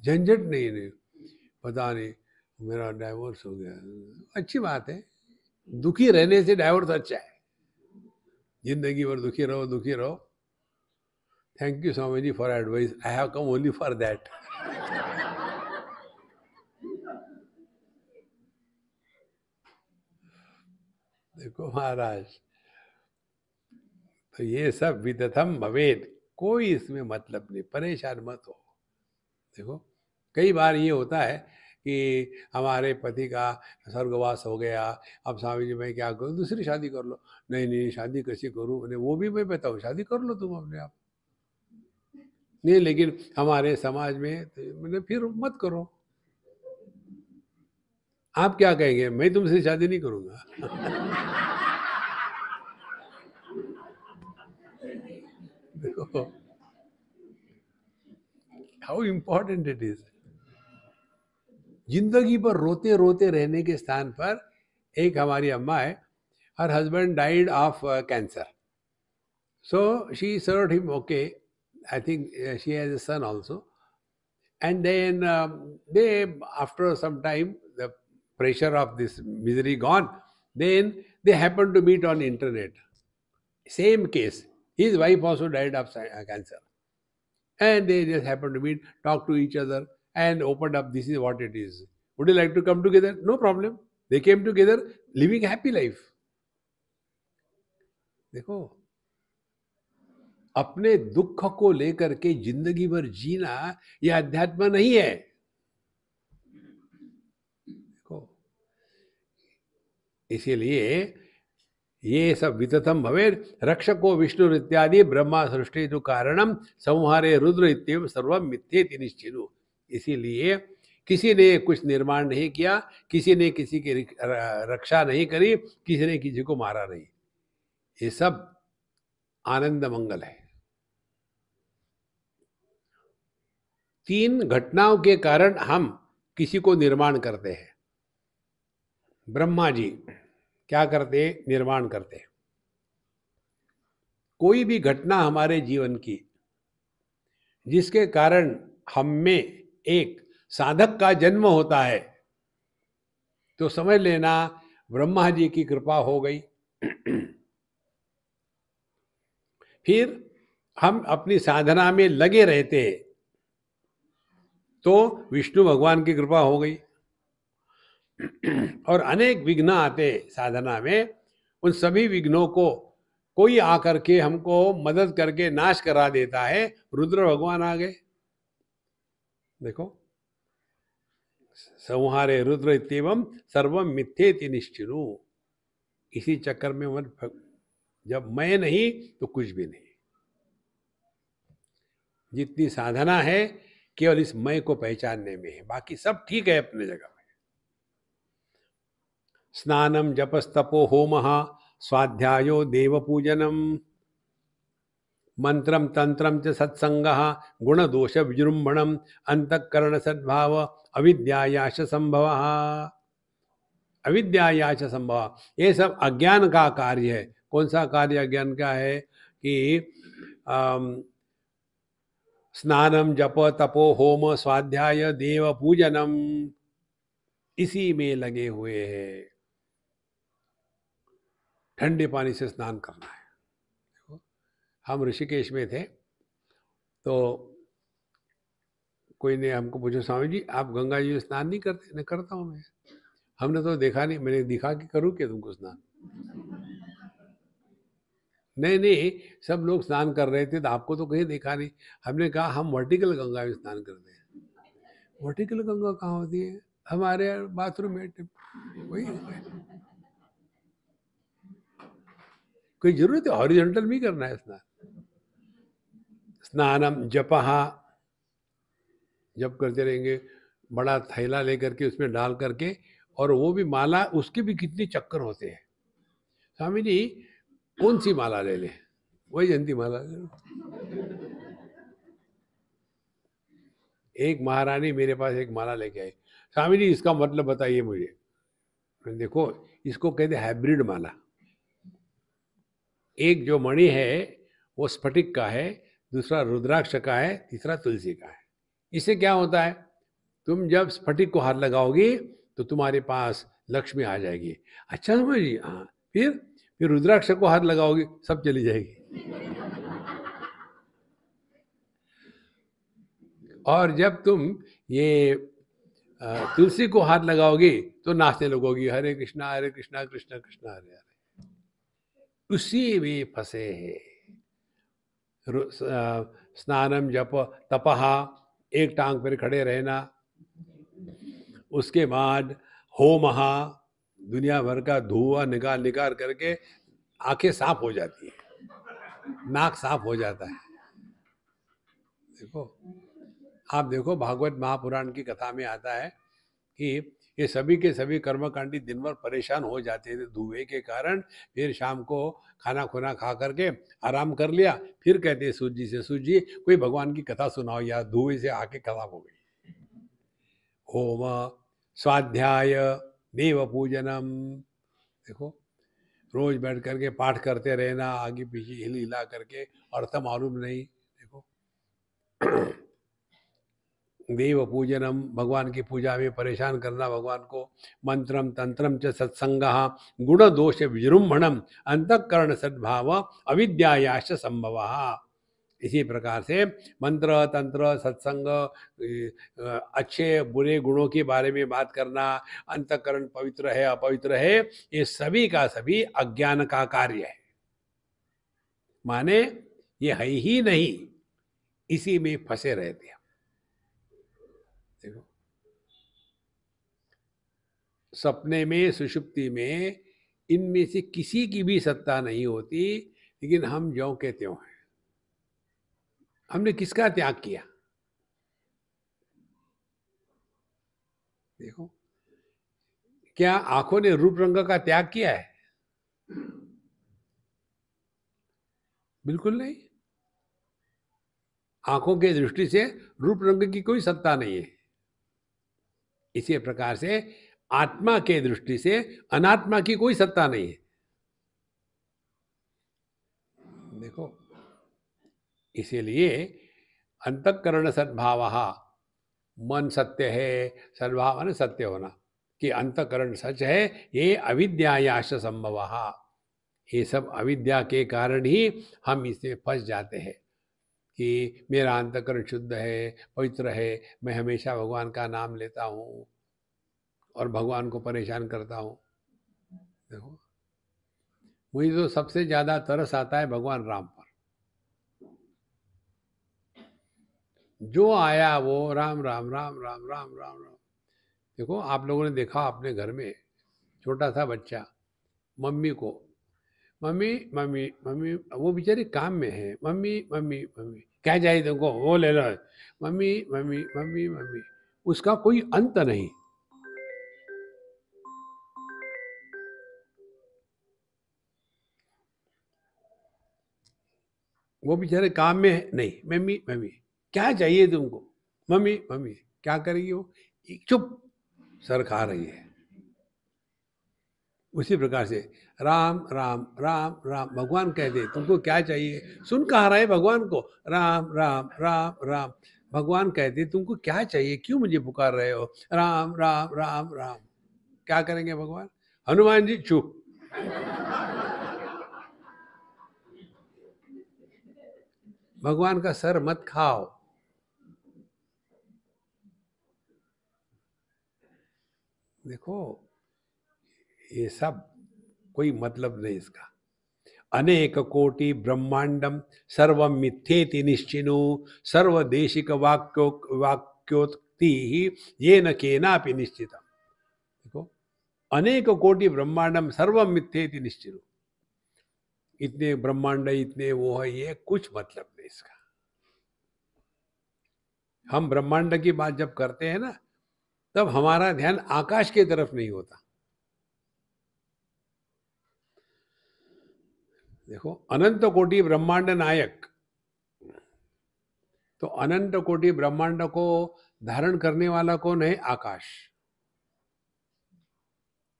B: झंझट नहीं। पता नहीं मेरा डाइवोर्स हो गया, अच्छी बात है। दुखी रहने से डाइवोर्स अच्छा है। जिंदगी भर दुखी रहो, दुखी रहो। Thank you Swami ji for advice, I have come only for that. देखो महाराज, तो ये सब विदथम भवेद, कोई इसमें मतलब नहीं, परेशान मत हो। देखो, कई बार ये होता है कि हमारे पति का स्वर्गवास हो गया, अब स्वामी जी मैं क्या करूं, दूसरी शादी कर लो। नहीं नहीं, शादी कैसे करूं, वो भी मैं बताऊं, शादी कर लो तुम अपने आप। नहीं, लेकिन हमारे समाज में तो मैंने, फिर मत करो। आप क्या कहेंगे, मैं तुमसे शादी नहीं करूंगा। देखो हाउ इम्पोर्टेंट इट इज। जिंदगी भर रोते रोते रहने के स्थान पर, एक हमारी अम्मा है, her husband died of cancer, so she served him okay, I think she has a son also, and then they, after some time, the pressure of this misery gone, then they happened to meet on internet, same case, his wife also died of cancer, and they just happened to meet, talk to each other, and opened up, this is what it is, would you like to come together, no problem, they came together, living happy life. देखो, अपने दुख को लेकर के जिंदगी भर जीना यह अध्यात्म नहीं है। देखो, इसीलिए ये सब वितथम भवे रक्षको विष्णु इत्यादि ब्रह्मा सृष्टि तो कारणम संहारे रुद्र इत्येव सर्वम मिथ्येति निश्चिनु। इसीलिए किसी ने कुछ निर्माण नहीं किया, किसी ने किसी की रक्षा नहीं करी, किसी ने किसी को मारा नहीं, ये सब आनंद मंगल है। 3 घटनाओं के कारण हम किसी को निर्माण करते हैं। ब्रह्मा जी क्या करते, निर्माण करते। कोई भी घटना हमारे जीवन की जिसके कारण हम में एक साधक का जन्म होता है, तो समझ लेना ब्रह्मा जी की कृपा हो गई। फिर हम अपनी साधना में लगे रहते हैं, तो विष्णु भगवान की कृपा हो गई। और अनेक विघ्न आते साधना में, उन सभी विघ्नों को कोई आकर के हमको मदद करके नाश करा देता है, रुद्र भगवान आ गए। देखो, संहारे रुद्र इत्येवं सर्वम मिथ्येति निश्चिनु। इसी चक्कर में मत, जब मैं नहीं तो कुछ भी नहीं। जितनी साधना है केवल इस मैं को पहचानने में है, बाकी सब ठीक है अपने जगह में। स्नानम जपस्तपो होमः स्वाध्यायो देव पूजनम मंत्रम तंत्रम च सत्संगः गुण दोष विजृंभणम अंतःकरण सद्भाव अविद्यायाश संभवः। अविद्यायाच संभव, ये सब अज्ञान का कार्य है। कौन सा कार्य अज्ञान का है कि स्नानम जप तपो होम स्वाध्याय देव पूजनम, इसी में लगे हुए हैं। ठंडे पानी से स्नान करना है। देखो, हम ऋषिकेश में थे तो कोई ने हमको पूछा, स्वामी जी आप गंगा जी में स्नान नहीं करते? नहीं करता हूँ मैं। हमने तो देखा नहीं, मैंने दिखा कि करूँ क्या तुमको स्नान? नहीं नहीं, सब लोग स्नान कर रहे थे तो आपको तो कहीं देखा नहीं। हमने कहा हम वर्टिकल गंगा में स्नान करते हैं। वर्टिकल गंगा कहाँ होती है? हमारे बाथरूम में वही कोई जरूरत है हॉरिजॉन्टल भी करना है स्नान। स्नानम जपहा, जप करते रहेंगे, बड़ा थैला लेकर के उसमें डाल करके, और वो भी माला, उसके भी कितने चक्कर होते हैं। स्वामी जी कौन सी माला ले लें? वही जयंती माला ले लो। एक महारानी मेरे पास एक माला लेके आई, स्वामी जी इसका मतलब बताइए मुझे। मैंने देखो इसको कहते हाइब्रिड माला। एक जो मणि है वो स्फटिक का है, दूसरा रुद्राक्ष का है, तीसरा तुलसी का है। इससे क्या होता है, तुम जब स्फटिक को हाथ लगाओगी तो तुम्हारे पास लक्ष्मी आ जाएगी। अच्छा समझ जी, हाँ। फिर रुद्राक्ष को हाथ लगाओगी, सब चली जाएगी। और जब तुम ये तुलसी को हाथ लगाओगी तो नाचने लगोगी, हरे कृष्णा कृष्णा कृष्णा हरे हरे। उसी में फंसे हैं। स्नानम जप तपहा, एक टांग पर खड़े रहना। उसके बाद होमहा, दुनिया भर का धुआं निकाल निकाल करके आंखें साफ हो जाती है, नाक साफ हो जाता है। देखो, आप देखो भागवत महापुराण की कथा में आता है कि ये सभी के सभी कर्मकांडी दिन भर परेशान हो जाते थे धुएं के कारण। फिर शाम को खाना खुना खा करके आराम कर लिया, फिर कहते सूर्य जी से, सूर्य जी कोई भगवान की कथा सुनाओ यार, धुएं से आंखें खराब हो गई। होम स्वाध्याय देव पूजनम, देखो रोज बैठ करके पाठ करते रहना, आगे पीछे हिल हिला करके, अर्थ मालूम नहीं। देखो देव पूजनम, भगवान की पूजा में परेशान करना भगवान को। मंत्रम तंत्रम च सत्संगः गुण दोष विजृंभणम अंतःकरण सद्भाव अविद्यायाश्च संभवः। इसी प्रकार से मंत्र तंत्र सत्संग, अच्छे बुरे गुणों के बारे में बात करना, अंतःकरण पवित्र है अपवित्र है, ये सभी का सभी अज्ञान का कार्य है। माने ये है ही नहीं, इसी में फंसे रहते हैं। देखो सपने में सुषुप्ति में इनमें से किसी की भी सत्ता नहीं होती, लेकिन हम ज्यों के त्यों हैं। हमने किसका त्याग किया? देखो, क्या आंखों ने रूप रंग का त्याग किया है? बिल्कुल नहीं। आंखों के दृष्टि से रूप रंग की कोई सत्ता नहीं है। इसी प्रकार से आत्मा के दृष्टि से अनात्मा की कोई सत्ता नहीं है। देखो, इसीलिए अंतःकरण सद्भाव, मन सत्य है, सद्भाव सत्य होना, कि अंतःकरण सच है, ये अविद्यायाश संभव। ये सब अविद्या के कारण ही हम इसमें फंस जाते हैं कि मेरा अंतःकरण शुद्ध है, पवित्र है, मैं हमेशा भगवान का नाम लेता हूँ और भगवान को परेशान करता हूँ। देखो, मुझे तो सबसे ज़्यादा तरस आता है भगवान राम पर। जो आया वो राम राम राम राम राम राम राम। देखो, आप लोगों ने देखा अपने घर में छोटा सा बच्चा मम्मी को, मम्मी मम्मी मम्मी, वो बेचारे काम में है, मम्मी मम्मी मम्मी, क्या चाहिए तुमको, वो ले लो, मम्मी मम्मी मम्मी मम्मी, उसका कोई अंत नहीं। वो बेचारे काम में है, नहीं मम्मी मम्मी, क्या चाहिए तुमको, मम्मी मम्मी, क्या करेगी वो? चुप, सर खा रही है। उसी प्रकार से राम राम राम राम, भगवान कहते तुमको क्या चाहिए, सुन कहा रहे भगवान को, राम राम राम राम। भगवान कहते तुमको क्या चाहिए, क्यों मुझे पुकार रहे हो, राम राम राम राम। क्या करेंगे भगवान, हनुमान जी चुप। भगवान का सर मत खाओ। देखो ये सब कोई मतलब नहीं इसका। अनेक कोटि ब्रह्मांडम सर्वम मिथ्येति निश्चिनु सर्वदेशिक वाक्योक्ति ही ये न केनापि निश्चितम। देखो, अनेक कोटि ब्रह्मांडम सर्वम मिथ्येति निश्चिनु, इतने ब्रह्मांड इतने वो है, ये कुछ मतलब नहीं इसका। हम ब्रह्मांड की बात जब करते हैं ना, तब हमारा ध्यान आकाश की तरफ नहीं होता। देखो, अनंत कोटि ब्रह्मांड नायक, तो अनंत कोटि ब्रह्मांड को धारण करने वाला कौन है, आकाश।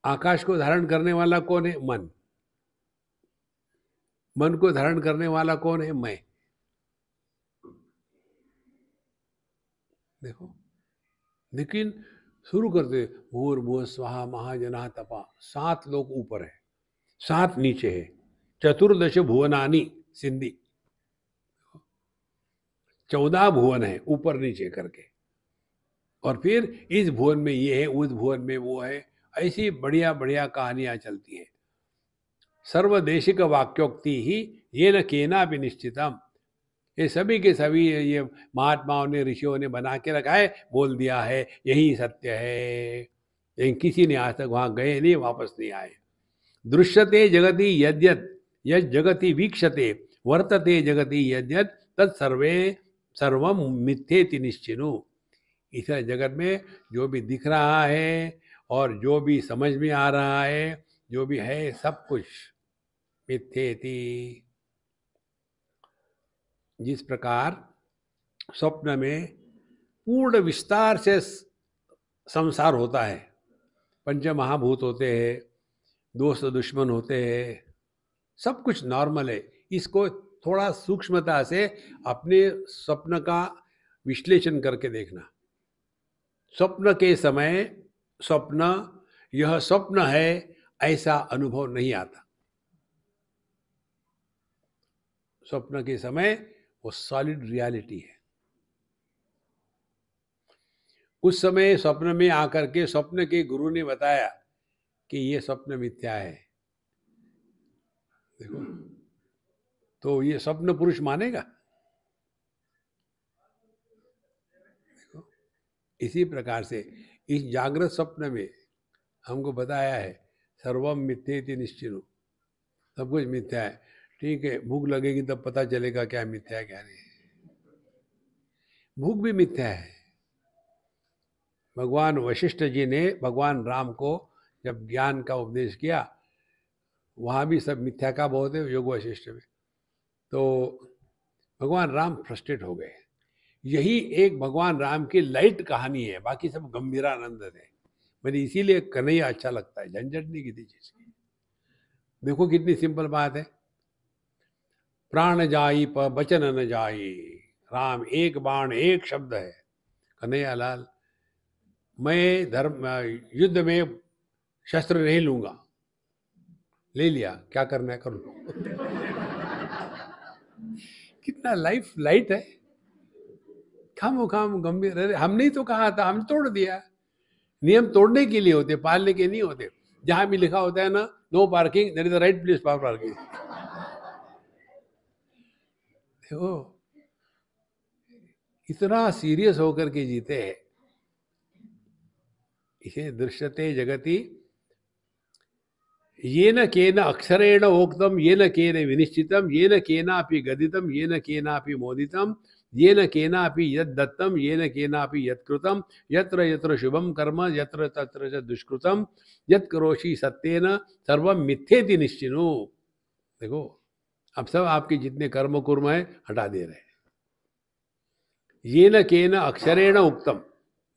B: आकाश को धारण करने वाला कौन है, मन। मन को धारण करने वाला कौन है, मैं। देखो, लेकिन शुरू करते भूर्भुवः स्वाहा महाजना तपा, 7 लोग ऊपर है, 7 नीचे है, चतुर्दश भुवनानि सिंधी, 14 भुवन है ऊपर नीचे करके। और फिर इस भुवन में ये है, उस भुवन में वो है, ऐसी बढ़िया बढ़िया कहानियां चलती हैं। सर्वदेशिक वाक्योक्ति ही ये न केना भी निश्चितम, ये सभी के सभी ये महात्माओं ने ऋषियों ने बना के रखा है, बोल दिया है यही सत्य है, लेकिन किसी ने आज तक वहां गए नहीं, वापस नहीं आए। दृश्यते जगति यद्यत यद जगति वीक्षते वर्तते जगति यद्यत तत्सर्वे सर्वम मिथ्येति निश्चिनु। इस जगत में जो भी दिख रहा है और जो भी समझ में आ रहा है, जो भी है, सब कुछ मिथ्येति। जिस प्रकार स्वप्न में पूर्ण विस्तार से संसार होता है, पंच महाभूत होते हैं, दोस्त दुश्मन होते हैं, सब कुछ नॉर्मल है। इसको थोड़ा सूक्ष्मता से अपने स्वप्न का विश्लेषण करके देखना। स्वप्न के समय स्वप्न, यह स्वप्न है ऐसा अनुभव नहीं आता। स्वप्न के समय वो सॉलिड रियलिटी है। उस समय स्वप्न में आकर के स्वप्न के गुरु ने बताया कि ये स्वप्न मिथ्या है, देखो, तो ये स्वप्न पुरुष मानेगा। देखो, इसी प्रकार से इस जागृत स्वप्न में हमको बताया है सर्वम मिथ्येति निश्चिनु, सब कुछ मिथ्या है। ठीक है, भूख लगेगी तब पता चलेगा क्या मिथ्या है क्या नहीं। भूख भी मिथ्या है। भगवान वशिष्ठ जी ने भगवान राम को जब ज्ञान का उपदेश किया, वहाँ भी सब मिथ्या का बहुत है योग वशिष्ठ में, तो भगवान राम फ्रस्ट्रेट हो गए। यही एक भगवान राम की लाइट कहानी है, बाकी सब गंभीरानंद है। मैंने इसीलिए कन्हैया अच्छा लगता है, झंझट नहीं किसी चीज की। देखो कितनी सिंपल बात है, प्राण जाई पर बचन न जाई, राम एक बाण एक शब्द है। कन्हैया लाल, मैं धर्म युद्ध में शस्त्र नहीं लूंगा, ले लिया, क्या करना है कर लो। कितना लाइफ लाइट है, खाम गंभीर। अरे हमने ही तो कहा था, हमने तोड़ दिया। नियम तोड़ने के लिए होते, पालने के नहीं होते। जहां भी लिखा होता है ना, no parking, there is the right place for parking. देखो, इतना सीरियस होकर के जीते हैं। इसे दृश्यते जगति येन केन अक्षरेण उक्तम येन केन विनिश्चितम येन केनापि गदितम येन केनापि मोदितम येन केनापि यद् दत्तम येन केनापि यत् कृतम यत्र यत्र शुभम कर्म यत्र तत्र च दुष्कृतम यत् करोषि सत्येन सर्वम मिथ्येति निश्चिनु। देखो, अब सब आपके जितने कर्म कुर्म है हटा दे रहे हैं। येन केन अक्षरेण उक्तम,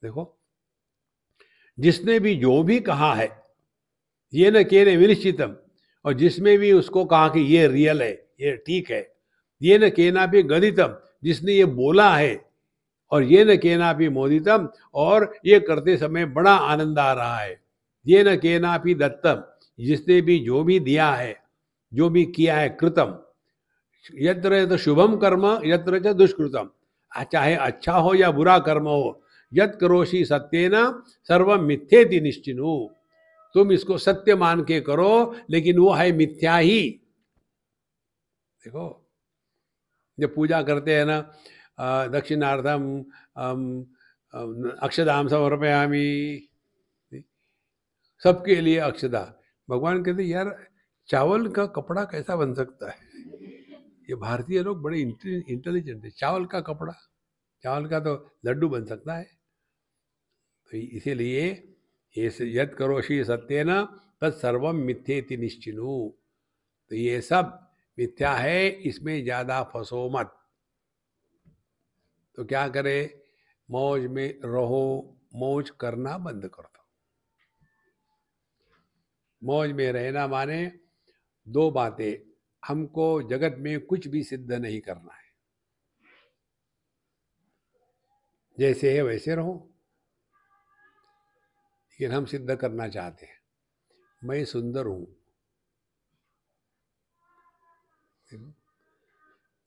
B: देखो, जिसने भी जो भी कहा है, ये न केन विनिश्चितम, और जिसमें भी उसको कहा कि ये रियल है, ये ठीक है। ये न केना भी गदितम, जिसने ये बोला है, और ये न केना भी मोदितम, और ये करते समय बड़ा आनंद आ रहा है। ये न केना भी दत्तम, जिसने भी जो भी दिया है, जो भी किया है, कृतम, यत्र तो शुभम कर्म यत्र च दुष्कृतम, चाहे अच्छा हो या बुरा कर्म हो, यत करोषि सत्येन सर्वम मिथ्येति निश्चिनु, तुम इसको सत्य मान के करो, लेकिन वो है मिथ्या ही। देखो, जब पूजा करते हैं ना, दक्षिणार्थम अक्षदाम समर्पयामि, सबके लिए अक्षदा। भगवान कहते यार, चावल का कपड़ा कैसा बन सकता है? ये भारतीय लोग बड़े इंटेलिजेंट है। चावल का कपड़ा, चावल का तो लड्डू बन सकता है। तो इसीलिए ये यद करोषि सत्येन तत्सर्वम मिथ्येति निश्चिनु, तो ये सब मिथ्या है, इसमें ज्यादा फंसो मत। तो क्या करे? मौज में रहो, मौज करना बंद कर दो। मौज में रहना माने दो बातें, हमको जगत में कुछ भी सिद्ध नहीं करना है, जैसे है वैसे रहो। लेकिन हम सिद्ध करना चाहते हैं, मैं सुंदर हूं,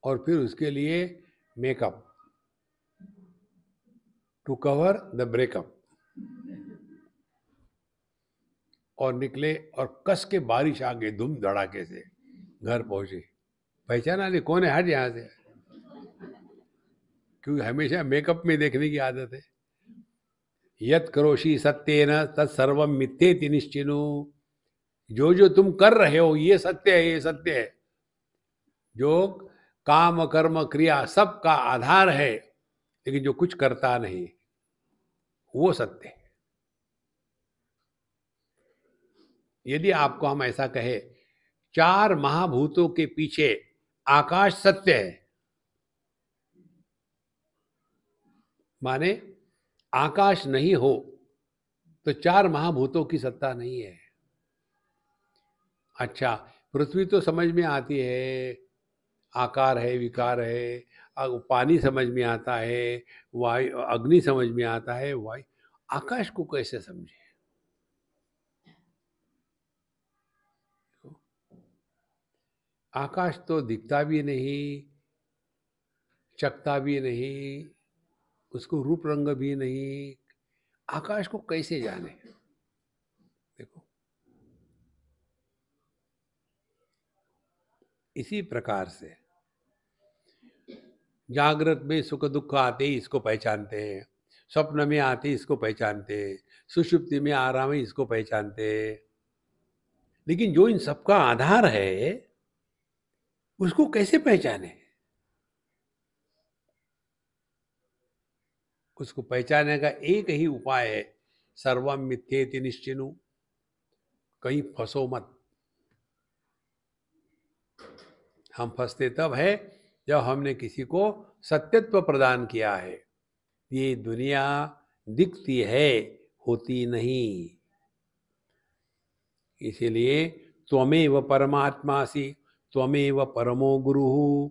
B: और फिर उसके लिए makeup to cover the breakup, और निकले और कस के बारिश आ गई धूम धड़ाके से, घर पहुंचे, पहचाना नहीं कौन है, हट यहां से, क्योंकि हमेशा मेकअप में देखने की आदत है। यत करोषि सत्येन तत्सर्वम मिथ्येति निश्चिनु, जो जो तुम कर रहे हो ये सत्य है, ये सत्य है। जो काम कर्म क्रिया सब का आधार है, लेकिन जो कुछ करता नहीं वो सत्य है। यदि आपको हम ऐसा कहे, चार महाभूतों के पीछे आकाश सत्य है, माने आकाश नहीं हो तो चार महाभूतों की सत्ता नहीं है। अच्छा, पृथ्वी तो समझ में आती है, आकार है, विकार है, पानी समझ में आता है, वायु अग्नि समझ में आता है, वायु, आकाश को कैसे समझे? आकाश तो दिखता भी नहीं, चखता भी नहीं, उसको रूप रंग भी नहीं, आकाश को कैसे जाने? देखो, इसी प्रकार से जागृत में सुख दुख आते ही इसको पहचानते हैं, स्वप्न में आते ही इसको पहचानते हैं, सुषुप्ति में आराम ही इसको पहचानते हैं, लेकिन जो इन सबका आधार है उसको कैसे पहचाने? उसको पहचानने का एक ही उपाय है, सर्वम मिथ्येति निश्चिनु, कहीं फंसो मत। हम फंसते तब है जब हमने किसी को सत्यत्व प्रदान किया है। ये दुनिया दिखती है, होती नहीं। इसीलिए त्वमेव परमात्मासि, त्वमेव परमो गुरुः,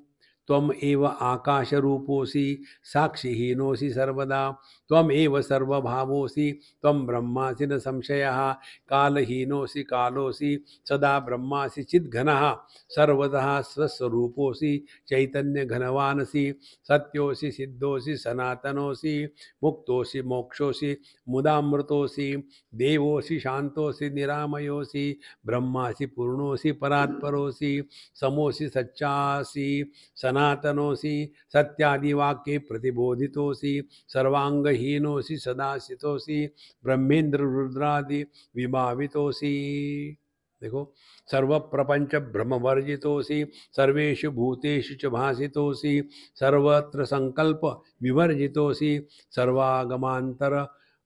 B: त्वम एव आकाश रूपोसि, साक्षिहीनोसि सर्वदा, त्वम एव सर्वभावोसि, त्वम ब्रह्मासि न संशयः, कालहीनोसि कालोसि, सदा ब्रह्मासि चिद्घनः, सर्वतः स्वस्वरूपोसि, चैतन्य घनवानसि, सत्योसि सिद्धोसि सनातनोसि, मुक्तोसि मोक्षोसि, मुदामृतोसि, देवोसि शांतोसि निरामयोसि, ब्रह्मासि पूर्णोसि परात्परोसि, समोसि सच्चासि, सनातनोसि, सत्यादि वाक्ये प्रतिबोधितोसि, सर्वांगहीनोसि सदासितोसि, ब्रह्मेंद्र रुद्रादि विभावितोसि। देखो, सर्व प्रपंच ब्रह्मवर्जितोसि, सर्वेषु भूतेषु च भासितोसि, सर्वत्र संकल्प विवर्जितोसि, सर्वागमांतर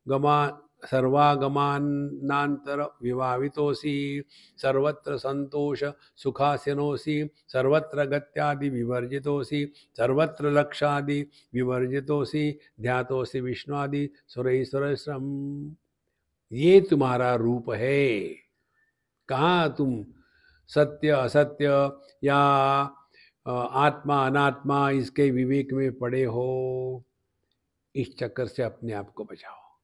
B: गमा सर्वागमानांतर विभावितोसि, सर्वत्र संतोष सुखासिनोसि, सर्वत्र गत्यादि विवर्जितोसि, सर्वत्र लक्षादि विवर्जितोसि, ध्यातोसि विष्णुआदि सुरैः सुरसम। ये तुम्हारा रूप है। कहाँ तुम सत्य असत्य या आत्मा अनात्मा इसके विवेक में पड़े हो। इस चक्कर से अपने आप को बचाओ।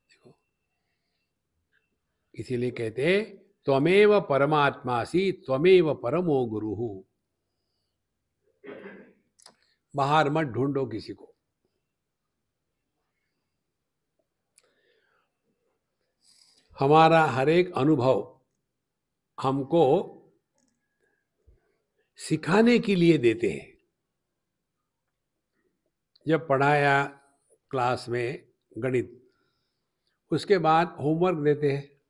B: देखो, इसीलिए कहते त्वमेव परमात्मासि त्वमेव परमो गुरुः। बाहर मत ढूंढो किसी को। हमारा हर एक अनुभव हमको सिखाने के लिए देते हैं। जब पढ़ाया क्लास में गणित, उसके बाद होमवर्क देते हैं।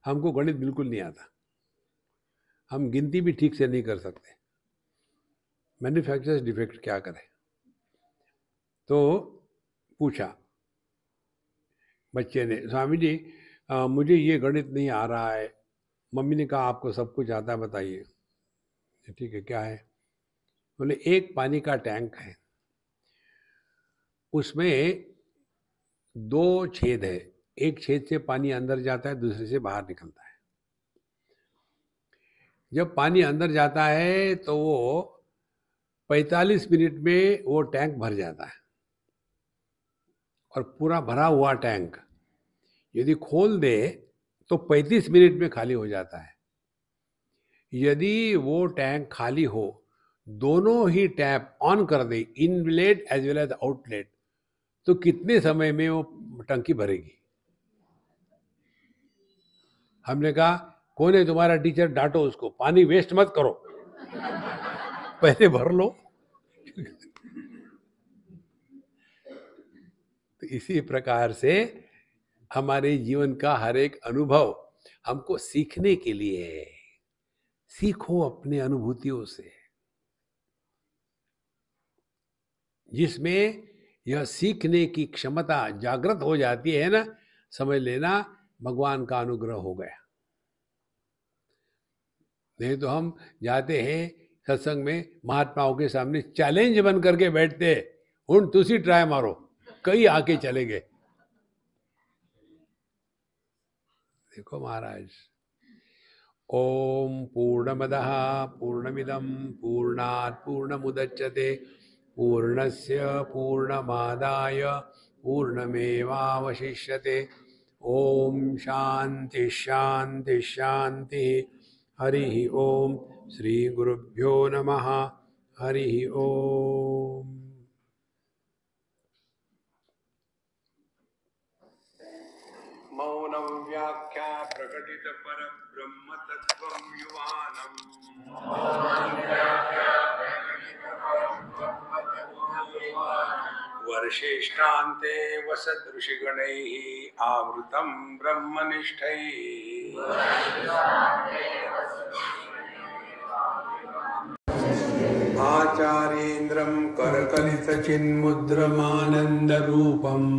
B: हमको गणित बिल्कुल नहीं आता, हम गिनती भी ठीक से नहीं कर सकते। मैन्युफैक्चरर्स डिफेक्ट क्या करें? तो पूछा बच्चे ने, स्वामी जी मुझे ये गणित नहीं आ रहा है। मम्मी ने कहा आपको सब कुछ आता है, बताइए। ठीक है, क्या है? बोले एक पानी का टैंक है, उसमें 2 छेद है। एक छेद से पानी अंदर जाता है, दूसरे से बाहर निकलता है। जब पानी अंदर जाता है तो वो 45 मिनट में वो टैंक भर जाता है। और पूरा भरा हुआ टैंक यदि खोल दे तो 35 मिनट में खाली हो जाता है। यदि वो टैंक खाली हो, दोनों ही टैप ऑन कर दे, inlet as well as outlet, तो कितने समय में वो टंकी भरेगी? हमने कहा कौन है तुम्हारा टीचर, डांटो उसको, पानी वेस्ट मत करो, पहले भर लो। तो इसी प्रकार से हमारे जीवन का हर एक अनुभव हमको सीखने के लिए है। सीखो अपने अनुभूतियों से, जिसमें यह सीखने की क्षमता जागृत हो जाती है ना, समझ लेना भगवान का अनुग्रह हो गया। नहीं तो हम जाते हैं सत्संग में, महात्माओं के सामने चैलेंज बन करके बैठते, हुण तुसी ट्राई मारो, कई आके चले गए। देखो महाराज, ओम पूर्णमदः पूर्णमिदं पूर्णात् पूर्णमुदच्यते पूर्णस्य पूर्णमादाय पूर्णमेवावशिष्यते। ओम शांति शांति शांति। हरि ओम। श्री गुरुभ्यो नमः। हरि ओम। मौनं व्याख्या प्रकटित पर ब्रह्म तत्त्वं युवानम्। वर्षेष्टान्ते वसदृषिगणैः आवृतं ब्रह्मनिष्ठैः। आचार्येन्द्रं करकलितचिन्मुद्रमानन्दरूपम्